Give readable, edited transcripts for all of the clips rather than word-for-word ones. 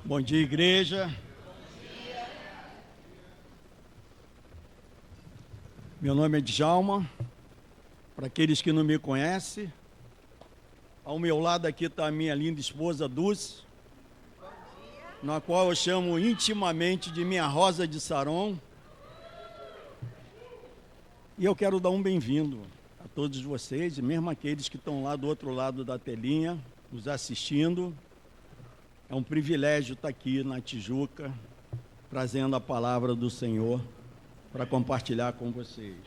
Bom dia, igreja. Meu nome é Djalma. Para aqueles que não me conhecem, ao meu lado aqui está a minha linda esposa Dulce, na qual eu chamo intimamente de minha Rosa de Saron. E eu quero dar um bem-vindo a todos vocês, e mesmo aqueles que estão lá do outro lado da telinha, nos assistindo. É um privilégio estar aqui na Tijuca, trazendo a palavra do Senhor para compartilhar com vocês.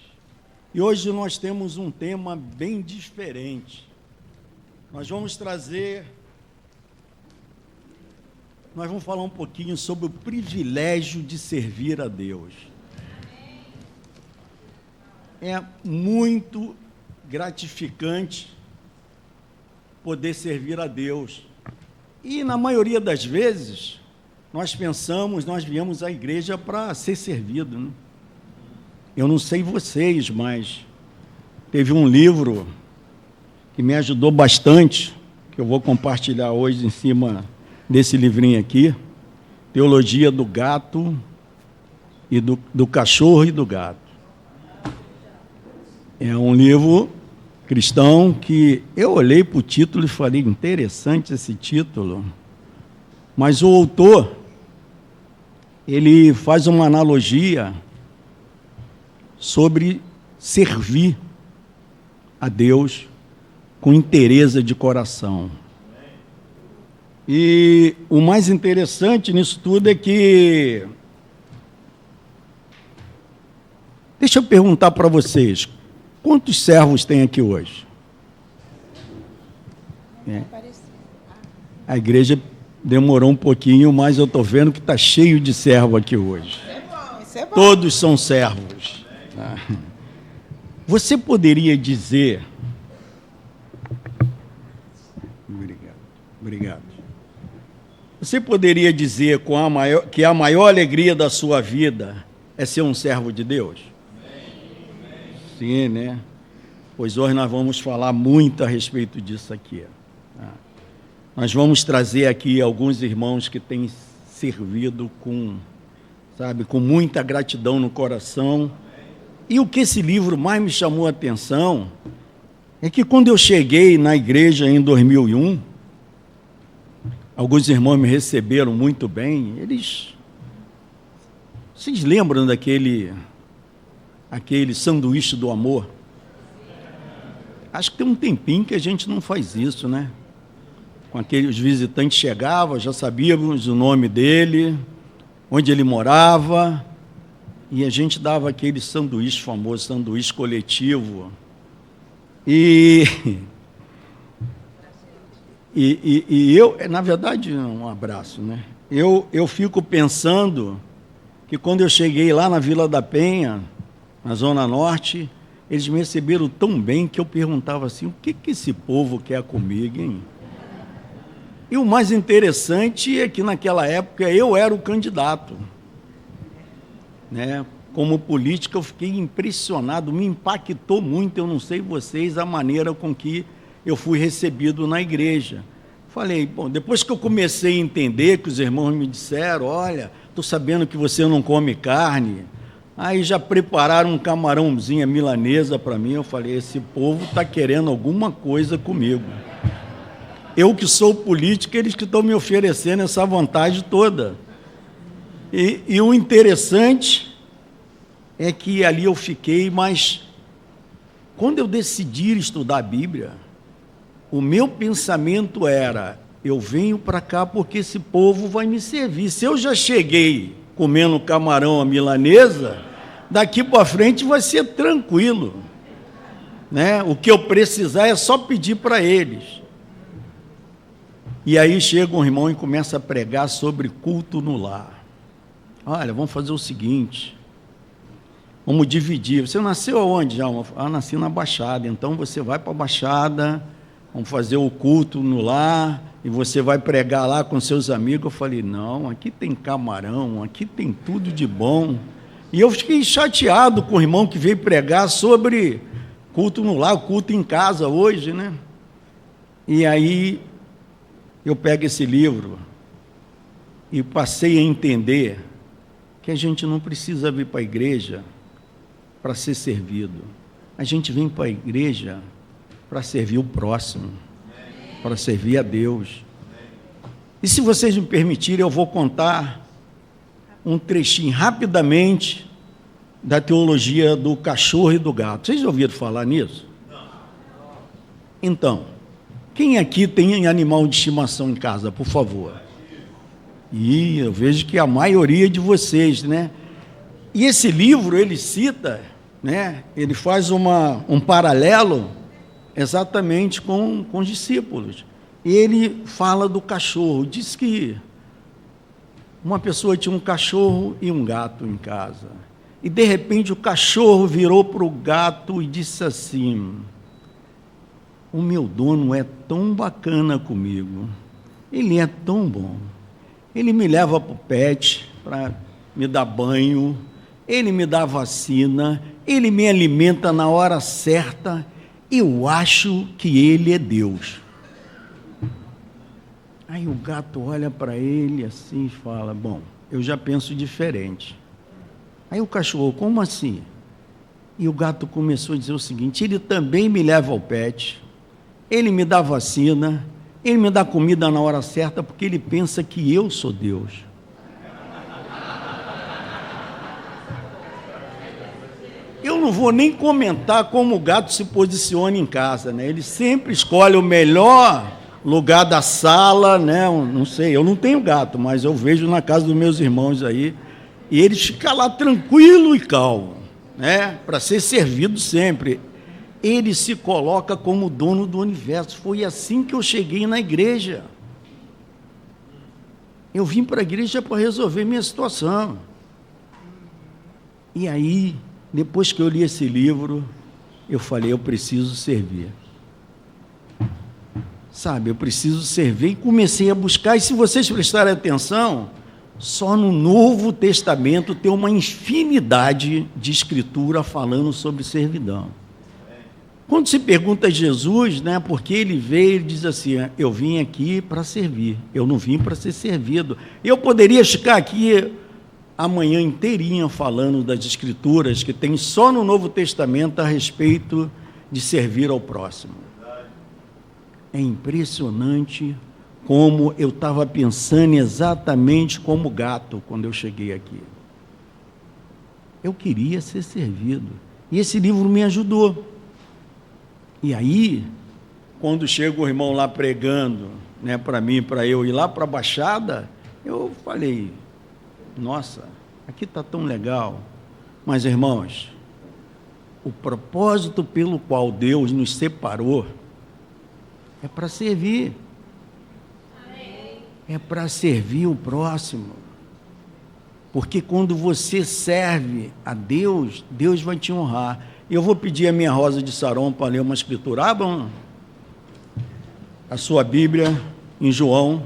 E hoje nós temos um tema bem diferente. Nós vamos falar um pouquinho sobre o privilégio de servir a Deus. É muito gratificante poder servir a Deus. E, na maioria das vezes, nós viemos à igreja para ser servido, né? Eu não sei vocês, mas teve um livro que me ajudou bastante, que eu vou compartilhar hoje em cima desse livrinho aqui, Teologia do Gato e do Cachorro e do Gato. É um livro cristão que eu olhei para o título e falei, interessante esse título, mas o autor, ele faz uma analogia sobre servir a Deus com inteireza de coração. E o mais interessante nisso tudo é que, deixa eu perguntar para vocês, quantos servos tem aqui hoje? A igreja demorou um pouquinho, mas eu estou vendo que está cheio de servo aqui hoje. Isso é bom. Todos são servos. Você poderia dizer... Obrigado. Você poderia dizer que a maior alegria da sua vida é ser um servo de Deus? Sim, né? Pois hoje nós vamos falar muito a respeito disso aqui. Nós vamos trazer aqui alguns irmãos que têm servido com muita gratidão no coração. E o que esse livro mais me chamou a atenção é que quando eu cheguei na igreja em 2001, alguns irmãos me receberam muito bem. Vocês lembram daquele sanduíche do amor? Acho que tem um tempinho que a gente não faz isso, né? Os visitantes chegavam, já sabíamos o nome dele, onde ele morava, e a gente dava aquele sanduíche famoso, sanduíche coletivo. E eu, na verdade, um abraço, né? Eu fico pensando que quando eu cheguei lá na Vila da Penha, na Zona Norte, eles me receberam tão bem que eu perguntava assim, o que esse povo quer comigo, hein? E o mais interessante é que naquela época eu era o candidato, né? Como político eu fiquei impressionado, me impactou muito, eu não sei vocês, a maneira com que eu fui recebido na igreja. Falei, bom, depois que eu comecei a entender, que os irmãos me disseram, olha, estou sabendo que você não come carne, aí já prepararam um camarãozinho milanesa para mim, eu falei, esse povo está querendo alguma coisa comigo. Eu que sou político, eles que estão me oferecendo essa vantagem toda. E o interessante é que ali eu fiquei, mas quando eu decidi estudar a Bíblia, o meu pensamento era, eu venho para cá porque esse povo vai me servir. Se eu já cheguei comendo camarão à milanesa, daqui para frente vai ser tranquilo, né? O que eu precisar é só pedir para eles. E aí chega um irmão e começa a pregar sobre culto no lar. Olha, vamos fazer o seguinte, vamos dividir. Você nasceu aonde, Djalma? Nasci na Baixada, então você vai para a Baixada, vamos fazer o culto no lar, e você vai pregar lá com seus amigos. Eu falei, não, aqui tem camarão, aqui tem tudo de bom. E eu fiquei chateado com o irmão que veio pregar sobre culto no lar, culto em casa hoje, né? E aí eu pego esse livro e passei a entender que a gente não precisa vir para a igreja para ser servido. A gente vem para a igreja para servir o próximo, para servir a Deus. E se vocês me permitirem, eu vou contar um trechinho rapidamente da teologia do cachorro e do gato. Vocês já ouviram falar nisso? Então, quem aqui tem animal de estimação em casa, por favor? E eu vejo que a maioria de vocês, né? E esse livro, ele cita, né? Ele faz um paralelo exatamente com os discípulos. Ele fala do cachorro, diz que uma pessoa tinha um cachorro e um gato em casa. E, de repente, o cachorro virou para o gato e disse assim: o meu dono é tão bacana comigo, ele é tão bom. Ele me leva para o pet para me dar banho, ele me dá vacina, ele me alimenta na hora certa. Eu acho que ele é Deus. Aí o gato olha para ele assim e fala: bom, eu já penso diferente. Aí o cachorro: como assim? E o gato começou a dizer o seguinte: ele também me leva ao pet, ele me dá vacina, ele me dá comida na hora certa, porque ele pensa que eu sou Deus. Eu não vou nem comentar como o gato se posiciona em casa, né? Ele sempre escolhe o melhor lugar da sala, né? Não sei, eu não tenho gato, mas eu vejo na casa dos meus irmãos aí, e eles ficam lá tranquilo e calmo, né? Para ser servido sempre. Ele se coloca como dono do universo. Foi assim que eu cheguei na igreja. Eu vim para a igreja para resolver minha situação. E aí, depois que eu li esse livro, eu falei: eu preciso servir. Sabe, eu preciso servir, e comecei a buscar. E se vocês prestarem atenção, só no Novo Testamento tem uma infinidade de escritura falando sobre servidão. Quando se pergunta a Jesus, né, porque ele veio, ele diz assim: eu vim aqui para servir, eu não vim para ser servido. Eu poderia ficar aqui a manhã inteirinha falando das escrituras que tem só no Novo Testamento a respeito de servir ao próximo. É impressionante como eu estava pensando exatamente como gato quando eu cheguei aqui. Eu queria ser servido. E esse livro me ajudou. E aí, quando chega o irmão lá pregando, né, para mim, para eu ir lá para a Baixada, eu falei: nossa, aqui está tão legal. Mas, irmãos, o propósito pelo qual Deus nos separou é para servir. É para servir o próximo. Porque quando você serve a Deus, Deus vai te honrar. Eu vou pedir a minha Rosa de Saron para ler uma escritura. Abram a sua Bíblia em João,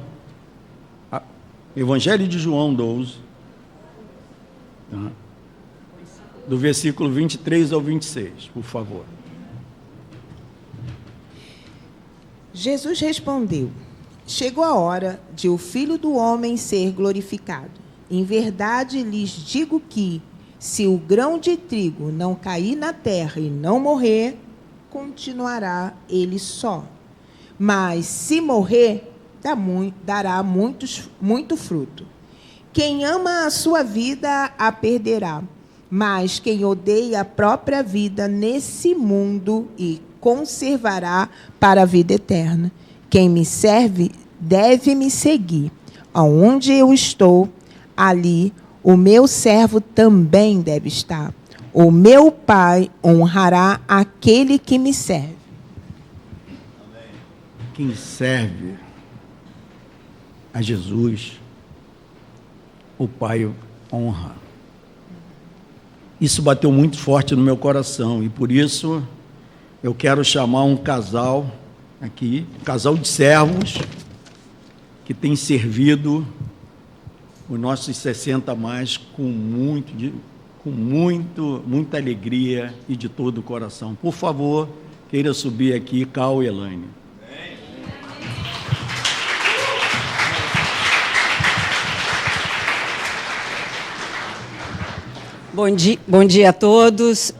Evangelho de João 12, do versículo 23 ao 26, por favor. Jesus respondeu: chegou a hora de o Filho do Homem ser glorificado. Em verdade lhes digo que, se o grão de trigo não cair na terra e não morrer, continuará ele só. Mas, se morrer, dará muito fruto. Quem ama a sua vida, a perderá. Mas quem odeia a própria vida nesse mundo e conservará para a vida eterna. Quem me serve deve me seguir. Aonde eu estou, ali o meu servo também deve estar. O meu Pai honrará aquele que me serve. Quem serve a Jesus, o Pai honra. Isso bateu muito forte no meu coração e por isso eu quero chamar um casal aqui, um casal de servos que tem servido os nossos 60 mais com muita alegria e de todo o coração. Por favor, queira subir aqui, Cal e Elaine. Bom dia a todos.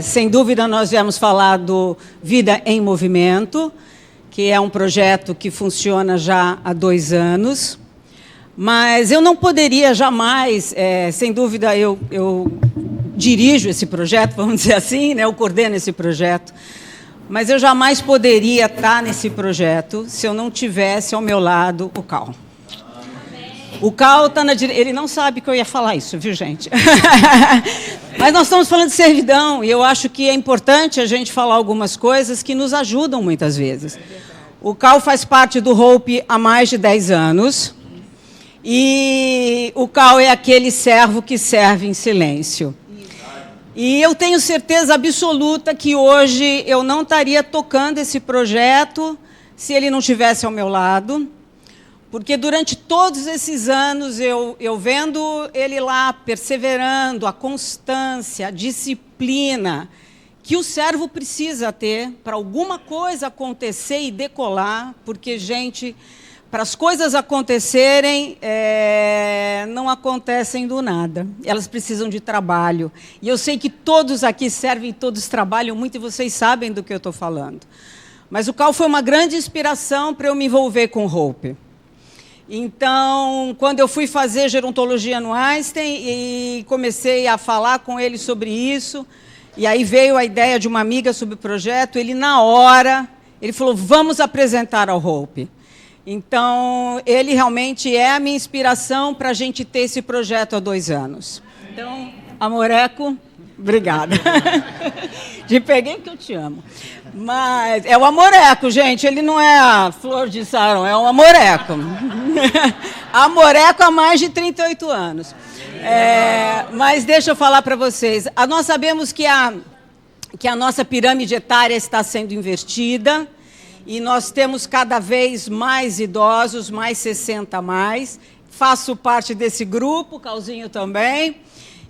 Sem dúvida, nós viemos falar do Vida em Movimento, que é um projeto que funciona já há 2 anos. Mas eu não poderia jamais, sem dúvida, eu dirijo esse projeto, vamos dizer assim, né? Eu coordeno esse projeto. Mas eu jamais poderia estar nesse projeto se eu não tivesse ao meu lado o Cal. O Cal está na direita. Ele não sabe que eu ia falar isso, viu, gente? Mas nós estamos falando de servidão, e eu acho que é importante a gente falar algumas coisas que nos ajudam muitas vezes. O Cal faz parte do Hope há mais de 10 anos, e o Cal é aquele servo que serve em silêncio. E eu tenho certeza absoluta que hoje eu não estaria tocando esse projeto se ele não estivesse ao meu lado. Porque durante todos esses anos, eu vendo ele lá perseverando, a constância, a disciplina, que o servo precisa ter para alguma coisa acontecer e decolar, porque, gente, para as coisas acontecerem, não acontecem do nada. Elas precisam de trabalho. E eu sei que todos aqui servem, todos trabalham muito, e vocês sabem do que eu estou falando. Mas o Cal foi uma grande inspiração para eu me envolver com o Hope. Então, quando eu fui fazer gerontologia no Einstein e comecei a falar com ele sobre isso, e aí veio a ideia de uma amiga sobre o projeto, ele, na hora, ele falou, vamos apresentar ao Hope. Então, ele realmente é a minha inspiração para a gente ter esse projeto há 2 anos. Então, Amoreco, obrigada. Te peguei que eu te amo. Mas é o Amoreco, gente, ele não é a Flor de Saron, é o Amoreco. Amoreco há mais de 38 anos. Mas deixa eu falar para vocês. Nós sabemos que a nossa pirâmide etária está sendo invertida e nós temos cada vez mais idosos, mais 60 a mais. Faço parte desse grupo, Calzinho também.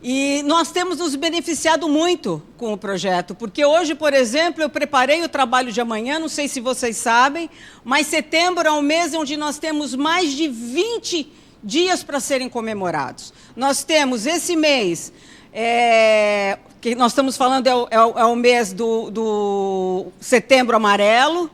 E nós temos nos beneficiado muito com o projeto, porque hoje, por exemplo, eu preparei o trabalho de amanhã, não sei se vocês sabem, mas setembro é um mês onde nós temos mais de 20 dias para serem comemorados. Nós temos esse mês, que nós estamos falando é o mês do Setembro Amarelo.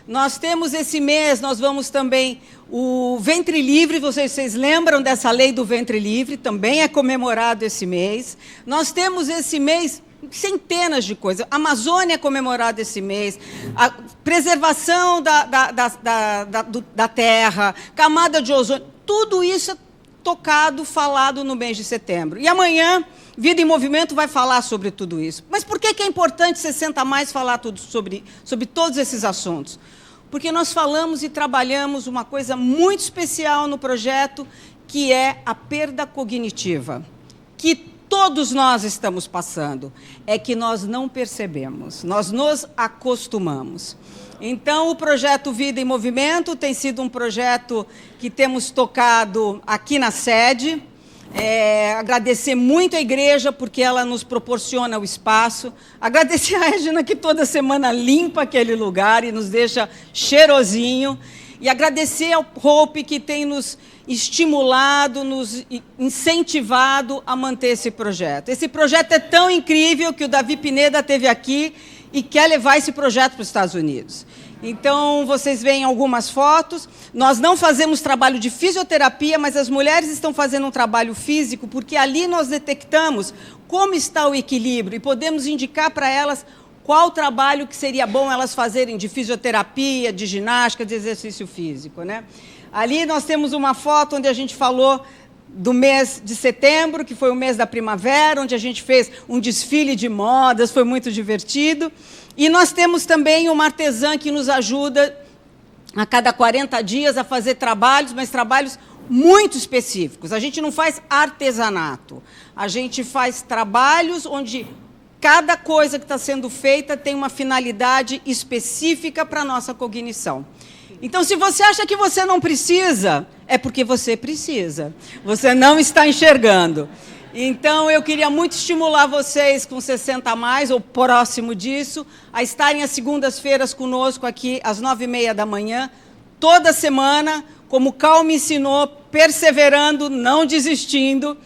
Nós temos esse mês, nós vamos também... O Ventre Livre, vocês lembram dessa lei do Ventre Livre? Também é comemorado esse mês. Nós temos esse mês centenas de coisas. A Amazônia é comemorada esse mês. A preservação da terra, camada de ozônio. Tudo isso é tocado, falado no mês de setembro. E amanhã, Vida em Movimento vai falar sobre tudo isso. Mas por que é importante 60 a mais falar tudo sobre todos esses assuntos? Porque nós falamos e trabalhamos uma coisa muito especial no projeto, que é a perda cognitiva, que todos nós estamos passando, é que nós não percebemos, nós nos acostumamos. Então, o projeto Vida em Movimento tem sido um projeto que temos tocado aqui na sede. Agradecer muito a igreja, porque ela nos proporciona o espaço. Agradecer a Regina, que toda semana limpa aquele lugar e nos deixa cheirosinho. E agradecer ao Hope, que tem nos estimulado, nos incentivado a manter esse projeto. Esse projeto é tão incrível que o Davi Pineda esteve aqui e quer levar esse projeto para os Estados Unidos. Então, vocês veem algumas fotos. Nós não fazemos trabalho de fisioterapia, mas as mulheres estão fazendo um trabalho físico, porque ali nós detectamos como está o equilíbrio e podemos indicar para elas qual trabalho que seria bom elas fazerem de fisioterapia, de ginástica, de exercício físico, né? Ali nós temos uma foto onde a gente falou do mês de setembro, que foi o mês da primavera, onde a gente fez um desfile de modas, foi muito divertido. E nós temos também uma artesã que nos ajuda a cada 40 dias a fazer trabalhos, mas trabalhos muito específicos. A gente não faz artesanato, a gente faz trabalhos onde cada coisa que está sendo feita tem uma finalidade específica para a nossa cognição. Então, se você acha que você não precisa, é porque você precisa. Você não está enxergando. Então, eu queria muito estimular vocês com 60 a mais, ou próximo disso, a estarem às segundas-feiras conosco aqui, às 9h30 da manhã, toda semana, como o Cal me ensinou, perseverando, não desistindo.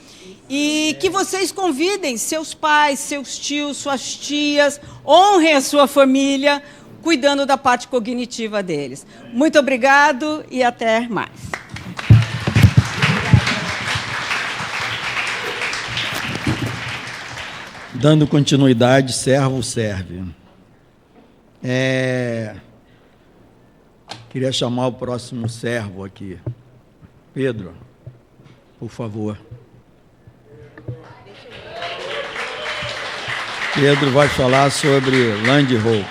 E que vocês convidem seus pais, seus tios, suas tias, honrem a sua família, cuidando da parte cognitiva deles. Muito obrigado e até mais. Dando continuidade, servo serve. Queria chamar o próximo servo aqui. Pedro, por favor. Pedro vai falar sobre Land Hope.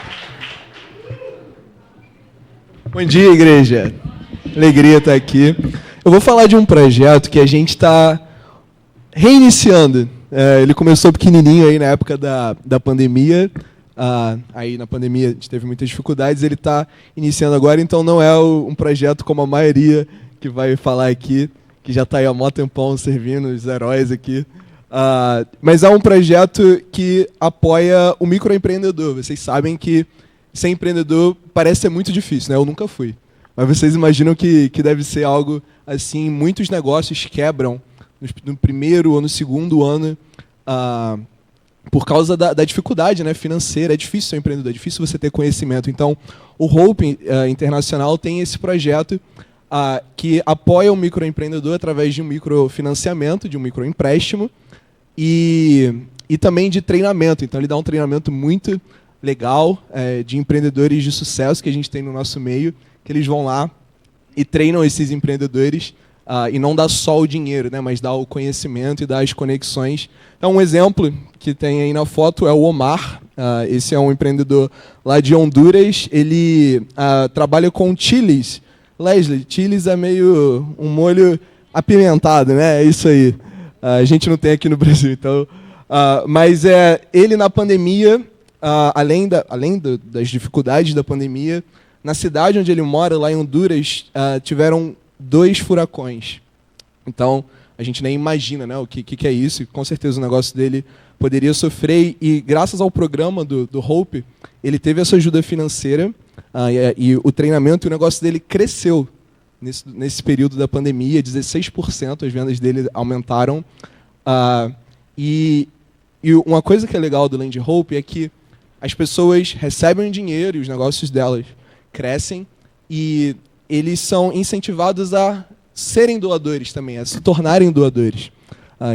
Bom dia, igreja. Alegria estar aqui. Eu vou falar de um projeto que a gente está reiniciando. Ele começou pequenininho aí na época da pandemia. Aí na pandemia a gente teve muitas dificuldades. Ele está iniciando agora, então não é um projeto como a maioria que vai falar aqui, que já está aí há mó tempão servindo os heróis aqui. Mas é um projeto que apoia o microempreendedor. Vocês sabem que ser empreendedor parece ser muito difícil, né? Eu nunca fui. Mas vocês imaginam que deve ser algo assim, muitos negócios quebram no primeiro ou no segundo ano por causa da dificuldade, né, financeira. É difícil ser um empreendedor, é difícil você ter conhecimento. Então, o Hope Internacional tem esse projeto que apoia o microempreendedor através de um microfinanciamento, de um microempréstimo e também de treinamento. Então, ele dá um treinamento muito legal de empreendedores de sucesso que a gente tem no nosso meio, que eles vão lá e treinam esses empreendedores e não dá só o dinheiro, né, mas dá o conhecimento e dá as conexões. Então, um exemplo que tem aí na foto é o Omar. Esse é um empreendedor lá de Honduras. Ele trabalha com chiles. Leslie, chiles é meio um molho apimentado, né? É isso aí. A gente não tem aqui no Brasil, então. Mas ele na pandemia, além das dificuldades da pandemia, na cidade onde ele mora, lá em Honduras, tiveram 2 furacões. Então, a gente nem imagina, né, o que é isso. E, com certeza o negócio dele poderia sofrer. E graças ao programa do Hope, ele teve essa ajuda financeira e o treinamento, e o negócio dele cresceu nesse período da pandemia. 16% as vendas dele aumentaram. E uma coisa que é legal do Land Hope é que as pessoas recebem dinheiro e os negócios delas crescem, e eles são incentivados a serem doadores também, a se tornarem doadores.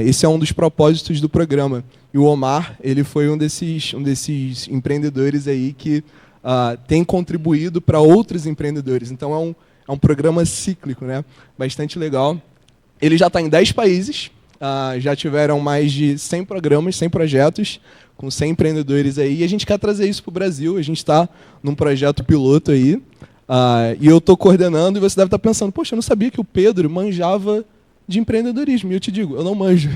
Esse é um dos propósitos do programa. E o Omar, ele foi um desses empreendedores aí que tem contribuído para outros empreendedores. Então é um programa cíclico, né? Bastante legal. Ele já está em 10 países, já tiveram mais de 100 programas, 100 projetos, com 100 empreendedores aí, e a gente quer trazer isso para o Brasil. A gente está num projeto piloto aí, e eu estou coordenando, e você deve estar pensando, poxa, eu não sabia que o Pedro manjava de empreendedorismo. E eu te digo, eu não manjo.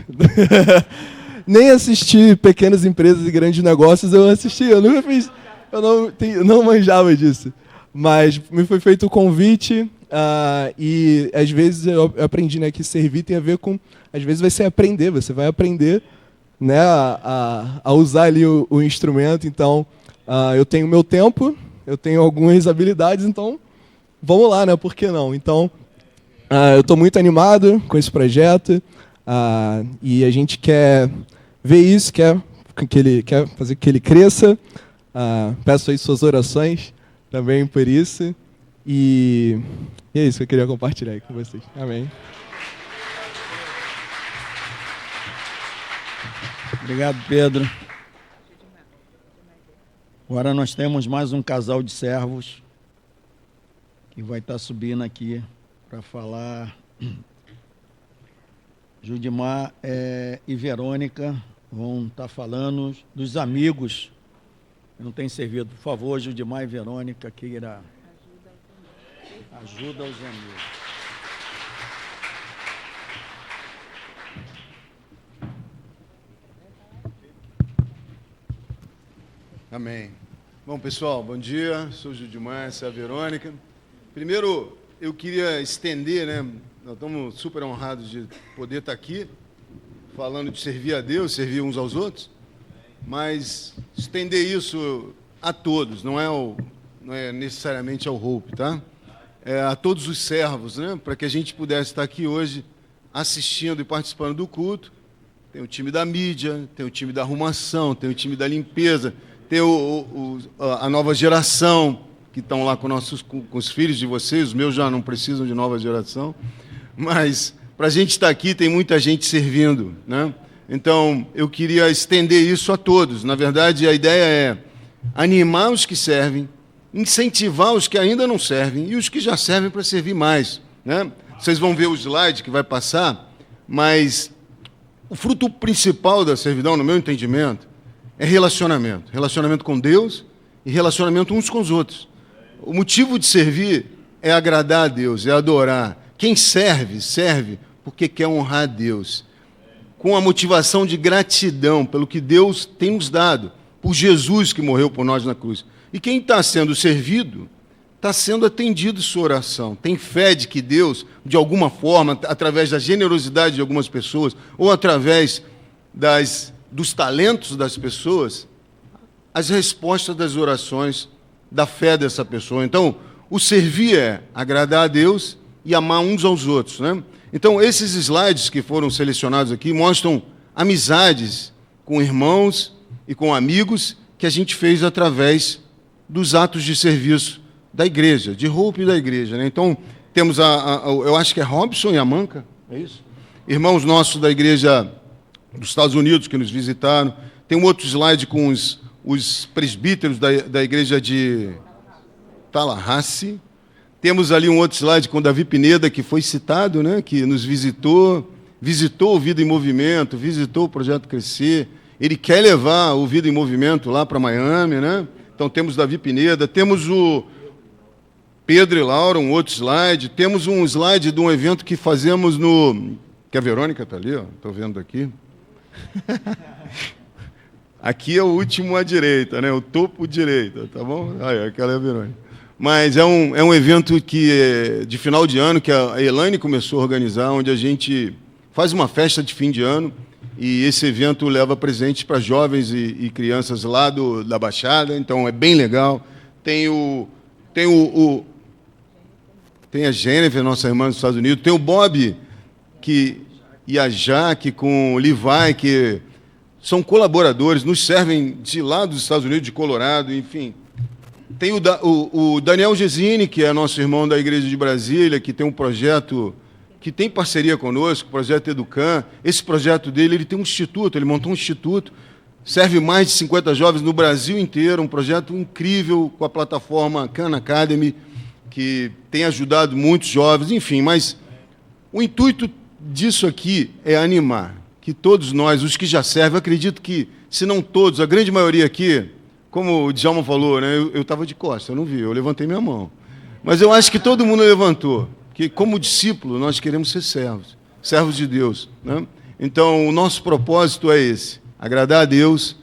Nem assisti Pequenas Empresas e Grandes Negócios, eu assisti, eu nunca fiz, eu não manjava disso. Mas me foi feito o convite, e às vezes eu aprendi, né, que servir tem a ver com, às vezes vai ser aprender, você vai aprender, né, a usar ali o instrumento. Então, eu tenho meu tempo, eu tenho algumas habilidades, então vamos lá, né, por que não? Então, eu estou muito animado com esse projeto, e a gente quer ver isso, quer fazer que ele cresça. Peço aí suas orações também por isso. E é isso que eu queria compartilhar aí com vocês. Amém. Obrigado, Pedro. Agora nós temos mais um casal de servos que vai estar subindo aqui para falar. Judimar e Verônica vão estar falando dos amigos que não têm servido. Por favor, Judimar e Verônica, queira ajuda aos amigos. Amém. Bom, pessoal, bom dia. Sou o Judimar, essa é a Verônica. Primeiro, eu queria estender, né? Nós estamos super honrados de poder estar aqui, falando de servir a Deus, servir uns aos outros, mas estender isso a todos, não é necessariamente ao Hope, tá? A todos os servos, né? Para que a gente pudesse estar aqui hoje assistindo e participando do culto, tem o time da mídia, tem o time da arrumação, tem o time da limpeza, tem a nova geração, que estão lá com os filhos de vocês. Os meus já não precisam de nova geração. Mas, para a gente estar aqui, tem muita gente servindo, né? Então, eu queria estender isso a todos. Na verdade, a ideia é animar os que servem, incentivar os que ainda não servem e os que já servem para servir mais, né? Vocês vão ver o slide que vai passar, mas o fruto principal da servidão, no meu entendimento, é relacionamento. Relacionamento com Deus e relacionamento uns com os outros. O motivo de servir é agradar a Deus, é adorar. Quem serve, serve porque quer honrar a Deus, com a motivação de gratidão pelo que Deus tem nos dado, por Jesus que morreu por nós na cruz. E quem está sendo servido, está sendo atendido sua oração. Tem fé de que Deus, de alguma forma, através da generosidade de algumas pessoas, ou através dos talentos das pessoas, as respostas das orações da fé dessa pessoa. Então, o servir é agradar a Deus e amar uns aos outros, né? Então, esses slides que foram selecionados aqui mostram amizades com irmãos e com amigos que a gente fez através dos atos de serviço da igreja, de Hope da igreja, né? Então, temos eu acho que é Robson e Amanca, é isso? Irmãos nossos da igreja dos Estados Unidos que nos visitaram. Tem um outro slide com os presbíteros da igreja de Tallahassee. Temos ali um outro slide com Davi Pineda, que foi citado, né, que nos visitou o Vida em Movimento, visitou o Projeto Crescer. Ele quer levar o Vida em Movimento lá para Miami, né? Então temos Davi Pineda, temos o Pedro e Laura, um outro slide. Temos um slide de um evento que fazemos que a Verônica está ali, estou vendo aqui. Aqui é o último à direita, né? O topo direita, tá bom? Aí, aquela é a Verônica. Mas é um evento de final de ano que a Elaine começou a organizar, onde a gente faz uma festa de fim de ano e esse evento leva presentes para jovens e crianças lá da Baixada, então é bem legal. Tem a Jennifer, nossa irmã dos Estados Unidos, tem o Bob e a Jaque com o Levi, que são colaboradores, nos servem de lá dos Estados Unidos, de Colorado, enfim. Tem o Daniel Gesine, que é nosso irmão da Igreja de Brasília, que tem um projeto que tem parceria conosco, o Projeto Educam. Esse projeto dele, ele tem um instituto, ele montou um instituto, serve mais de 50 jovens no Brasil inteiro, um projeto incrível com a plataforma Khan Academy, que tem ajudado muitos jovens, enfim. Mas o intuito disso aqui é animar, que todos nós, os que já servem, acredito que, se não todos, a grande maioria aqui, como o Djalma falou, né, eu estava de costas, eu não vi, eu levantei minha mão. Mas eu acho que todo mundo levantou, que como discípulo nós queremos ser servos de Deus, né? Então o nosso propósito é esse, agradar a Deus,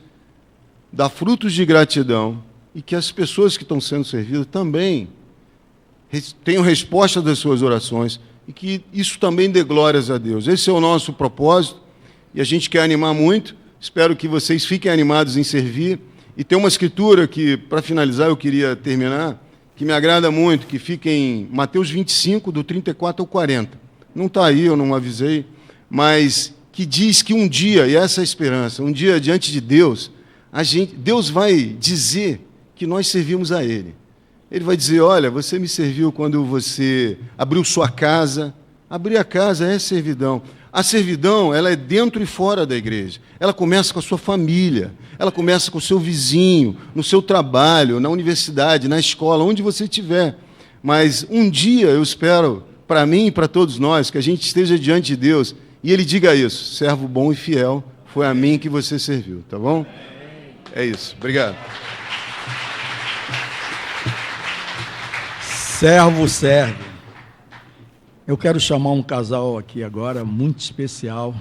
dar frutos de gratidão e que as pessoas que estão sendo servidas também tenham resposta das suas orações e que isso também dê glórias a Deus. Esse é o nosso propósito e a gente quer animar muito, espero que vocês fiquem animados em servir. E tem uma escritura que, para finalizar, eu queria terminar, que me agrada muito, que fica em Mateus 25, do 34 ao 40. Não está aí, eu não avisei, mas que diz que um dia, e essa é a esperança, um dia diante de Deus, Deus vai dizer que nós servimos a Ele. Ele vai dizer, olha, você me serviu quando você abriu sua casa. Abrir a casa é servidão. A servidão, ela é dentro e fora da igreja. Ela começa com a sua família, ela começa com o seu vizinho, no seu trabalho, na universidade, na escola, onde você estiver. Mas um dia, eu espero, para mim e para todos nós, que a gente esteja diante de Deus e Ele diga isso, servo bom e fiel, foi a mim que você serviu, tá bom? É isso, obrigado. Servo serve. Eu quero chamar um casal aqui agora, muito especial.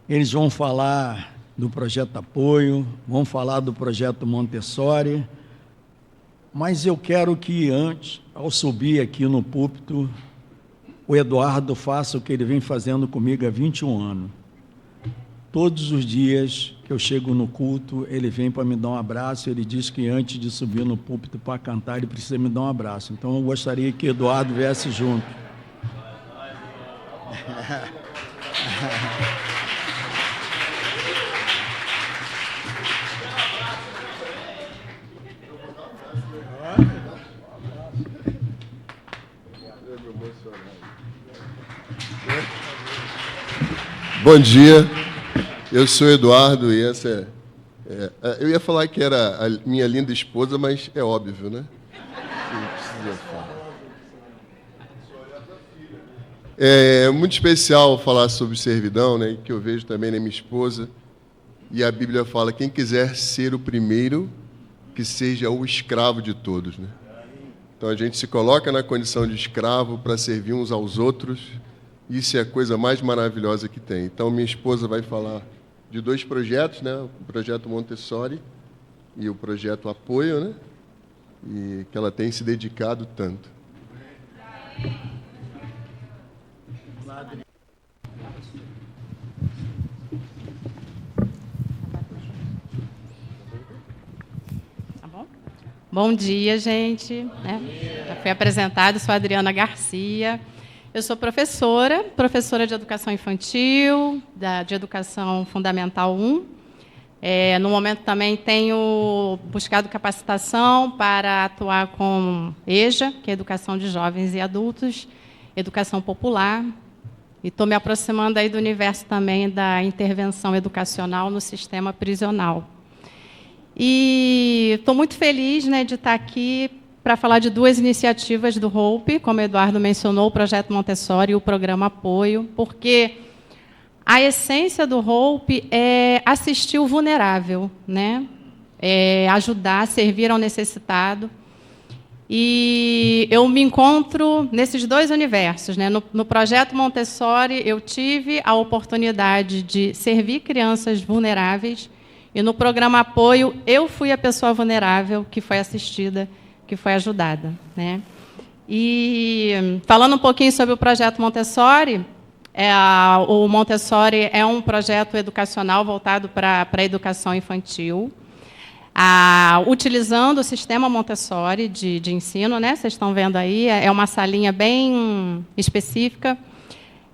Eles vão falar do projeto Apoio, vão falar do projeto Montessori, mas eu quero que antes, ao subir aqui no púlpito, o Eduardo faça o que ele vem fazendo comigo há 21 anos. Todos os dias que eu chego no culto, ele vem para me dar um abraço, ele diz que antes de subir no púlpito para cantar, ele precisa me dar um abraço. Então eu gostaria que Eduardo viesse junto. Bom dia, eu sou Eduardo e essa eu ia falar que era a minha linda esposa, mas é óbvio, né? Não precisa falar. É muito especial falar sobre servidão, né? Que eu vejo também na minha esposa. E a Bíblia fala: quem quiser ser o primeiro, que seja o escravo de todos, né? Então a gente se coloca na condição de escravo para servir uns aos outros. Isso é a coisa mais maravilhosa que tem. Então minha esposa vai falar de 2 projetos, né? O projeto Montessori e o projeto Apoio, né? E que ela tem se dedicado tanto. Tá bom? Bom dia, gente. Já fui apresentada, sou a Adriana Garcia. Eu sou professora de Educação Infantil, de Educação Fundamental 1. No momento também tenho buscado capacitação para atuar com EJA, que é Educação de Jovens e Adultos, Educação Popular, e estou me aproximando aí do universo também da intervenção educacional no sistema prisional. E estou muito feliz, né, de estar aqui para falar de 2 iniciativas do Hope, como o Eduardo mencionou, o Projeto Montessori e o Programa Apoio, porque a essência do Hope é assistir o vulnerável, né? Ajudar, servir ao necessitado. E eu me encontro nesses 2 universos, né? No Projeto Montessori, eu tive a oportunidade de servir crianças vulneráveis, e no Programa Apoio, eu fui a pessoa vulnerável que foi assistida, que foi ajudada, né? E falando um pouquinho sobre o Projeto Montessori, o Montessori é um projeto educacional voltado para a educação infantil, utilizando o sistema Montessori de ensino, né? Vocês estão vendo aí, é uma salinha bem específica,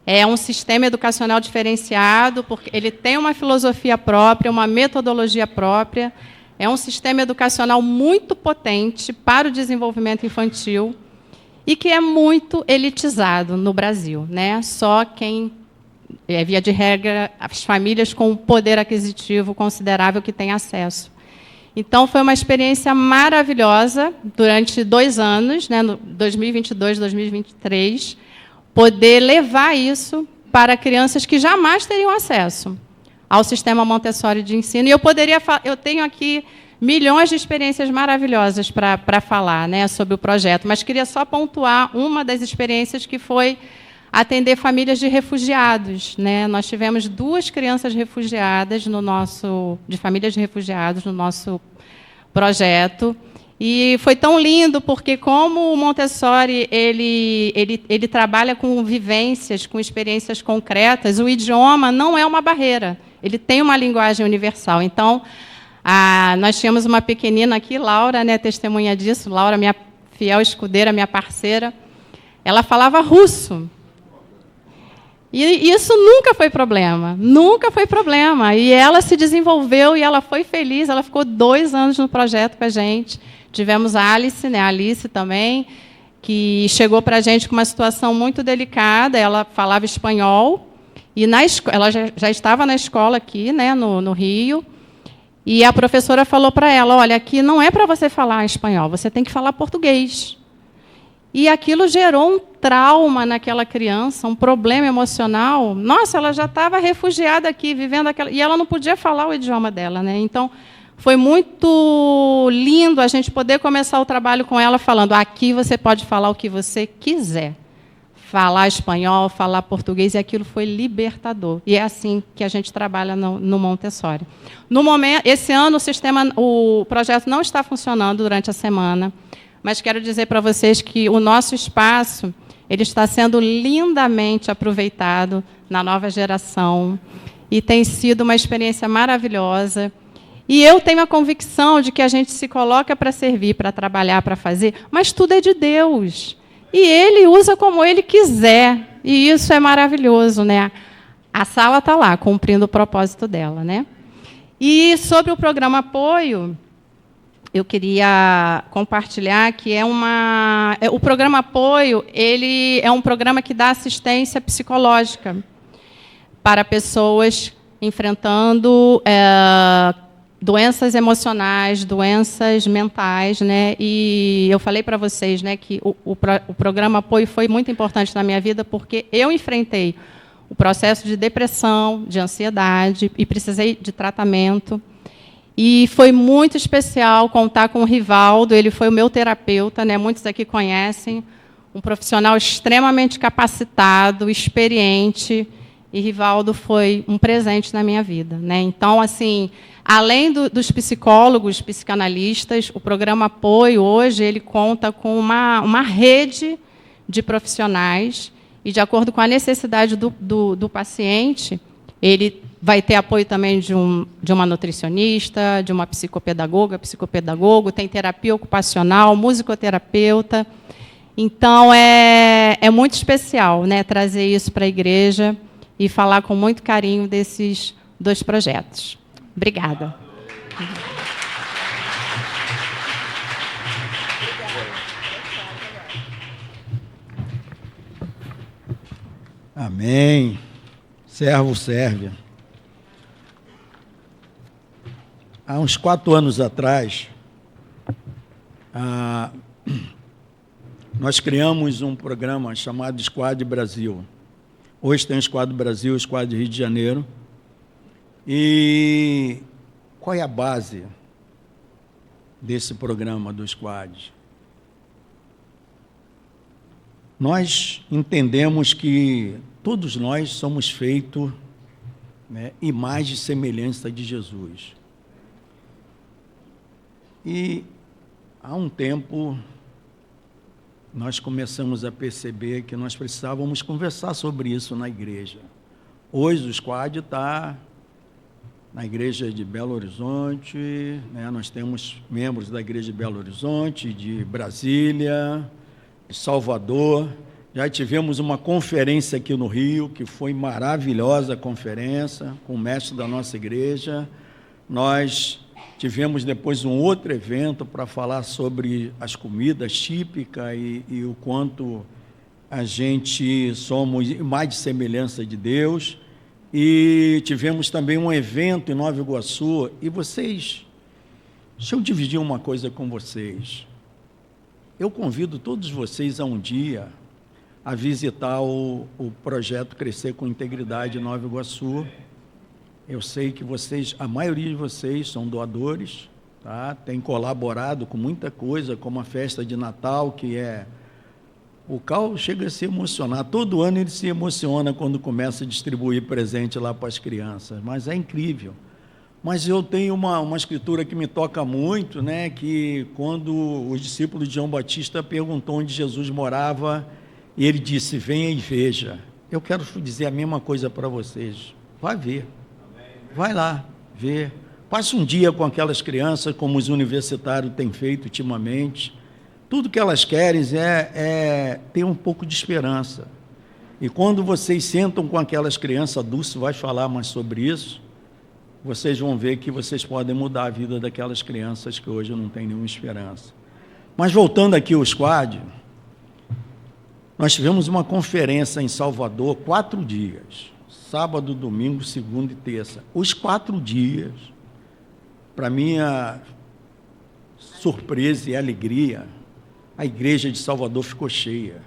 é um sistema educacional diferenciado, porque ele tem uma filosofia própria, uma metodologia própria, é um sistema educacional muito potente para o desenvolvimento infantil e que é muito elitizado no Brasil, né? Só quem, via de regra, as famílias com poder aquisitivo considerável que tem acesso. Então, foi uma experiência maravilhosa durante 2 anos, né, no 2022, 2023, poder levar isso para crianças que jamais teriam acesso ao sistema Montessori de ensino. E eu tenho aqui milhões de experiências maravilhosas para falar, né, sobre o projeto, mas queria só pontuar uma das experiências que foi atender famílias de refugiados, né? Nós tivemos 2 crianças refugiadas de famílias de refugiados no nosso projeto. E foi tão lindo, porque como o Montessori ele trabalha com vivências, com experiências concretas, o idioma não é uma barreira, ele tem uma linguagem universal. Então, nós tínhamos uma pequenina aqui, Laura, né, testemunha disso, Laura, minha fiel escudeira, minha parceira, ela falava russo. E isso nunca foi problema, nunca foi problema. E ela se desenvolveu e ela foi feliz, ela ficou 2 anos no projeto com a gente. Tivemos a Alice, né, a Alice também, que chegou para a gente com uma situação muito delicada. Ela falava espanhol, e ela já estava na escola aqui, né, no Rio, e a professora falou para ela: olha, aqui não é para você falar espanhol, você tem que falar português. E aquilo gerou um trauma naquela criança, um problema emocional. Nossa, ela já estava refugiada aqui, vivendo aquela... E ela não podia falar o idioma dela, né? Então, foi muito lindo a gente poder começar o trabalho com ela falando: aqui você pode falar o que você quiser. Falar espanhol, falar português, e aquilo foi libertador. E é assim que a gente trabalha no Montessori. No momento, esse ano, o projeto não está funcionando durante a semana, mas quero dizer para vocês que o nosso espaço ele está sendo lindamente aproveitado na nova geração e tem sido uma experiência maravilhosa. E eu tenho a convicção de que a gente se coloca para servir, para trabalhar, para fazer, mas tudo é de Deus. E Ele usa como Ele quiser. E isso é maravilhoso, né? A sala está lá, cumprindo o propósito dela, né? E sobre o programa Apoio, eu queria compartilhar que o programa Apoio ele é um programa que dá assistência psicológica para pessoas enfrentando doenças emocionais, doenças mentais, né? E eu falei para vocês, né, que o programa Apoio foi muito importante na minha vida, porque eu enfrentei o processo de depressão, de ansiedade, e precisei de tratamento. E foi muito especial contar com o Rivaldo, ele foi o meu terapeuta, né? Muitos aqui conhecem, um profissional extremamente capacitado, experiente, e Rivaldo foi um presente na minha vida, né? Então, assim, além dos psicólogos, psicanalistas, o programa Apoio, hoje, ele conta com uma rede de profissionais, e, de acordo com a necessidade do paciente, ele vai ter apoio também de uma nutricionista, de uma psicopedagogo, tem terapia ocupacional, musicoterapeuta. Então, é muito especial, né, trazer isso para a igreja e falar com muito carinho desses 2 projetos. Obrigada. Amém. Servo serve. Há uns 4 anos atrás, nós criamos um programa chamado Squad Brasil. Hoje tem o Squad Brasil, o Squad Rio de Janeiro. E qual é a base desse programa do Squad? Nós entendemos que todos nós somos feitos, né, imagem e semelhança de Jesus. E há um tempo nós começamos a perceber que nós precisávamos conversar sobre isso na igreja. Hoje o Squad está na igreja de Belo Horizonte, né? Nós temos membros da igreja de Belo Horizonte, de Brasília, de Salvador. Já tivemos uma conferência aqui no Rio, que foi maravilhosa a conferência, com o mestre da nossa igreja. Nós tivemos depois um outro evento para falar sobre as comidas típicas e o quanto a gente somos mais de semelhança de Deus. E tivemos também um evento em Nova Iguaçu. E vocês, deixa eu dividir uma coisa com vocês. Eu convido todos vocês a um dia a visitar o projeto Crescer com Integridade em Nova Iguaçu. Eu sei que vocês, a maioria de vocês são doadores, tá? Tem colaborado com muita coisa, como a festa de Natal, que o Cal chega a se emocionar. Todo ano ele se emociona quando começa a distribuir presente lá para as crianças, mas é incrível. Mas eu tenho uma escritura que me toca muito, né? Que quando os discípulos de João Batista perguntou onde Jesus morava, e ele disse, venha e veja. Eu quero dizer a mesma coisa para vocês. Vai ver. Vai lá, ver. Passe um dia com aquelas crianças, como os universitários têm feito ultimamente. Tudo que elas querem é ter um pouco de esperança. E quando vocês sentam com aquelas crianças, a Dulce vai falar mais sobre isso, vocês vão ver que vocês podem mudar a vida daquelas crianças que hoje não têm nenhuma esperança. Mas voltando aqui ao Squad, nós tivemos uma conferência em Salvador, 4 dias. Sábado, domingo, segunda e terça. Os 4 dias, para minha surpresa e alegria, a igreja de Salvador ficou cheia.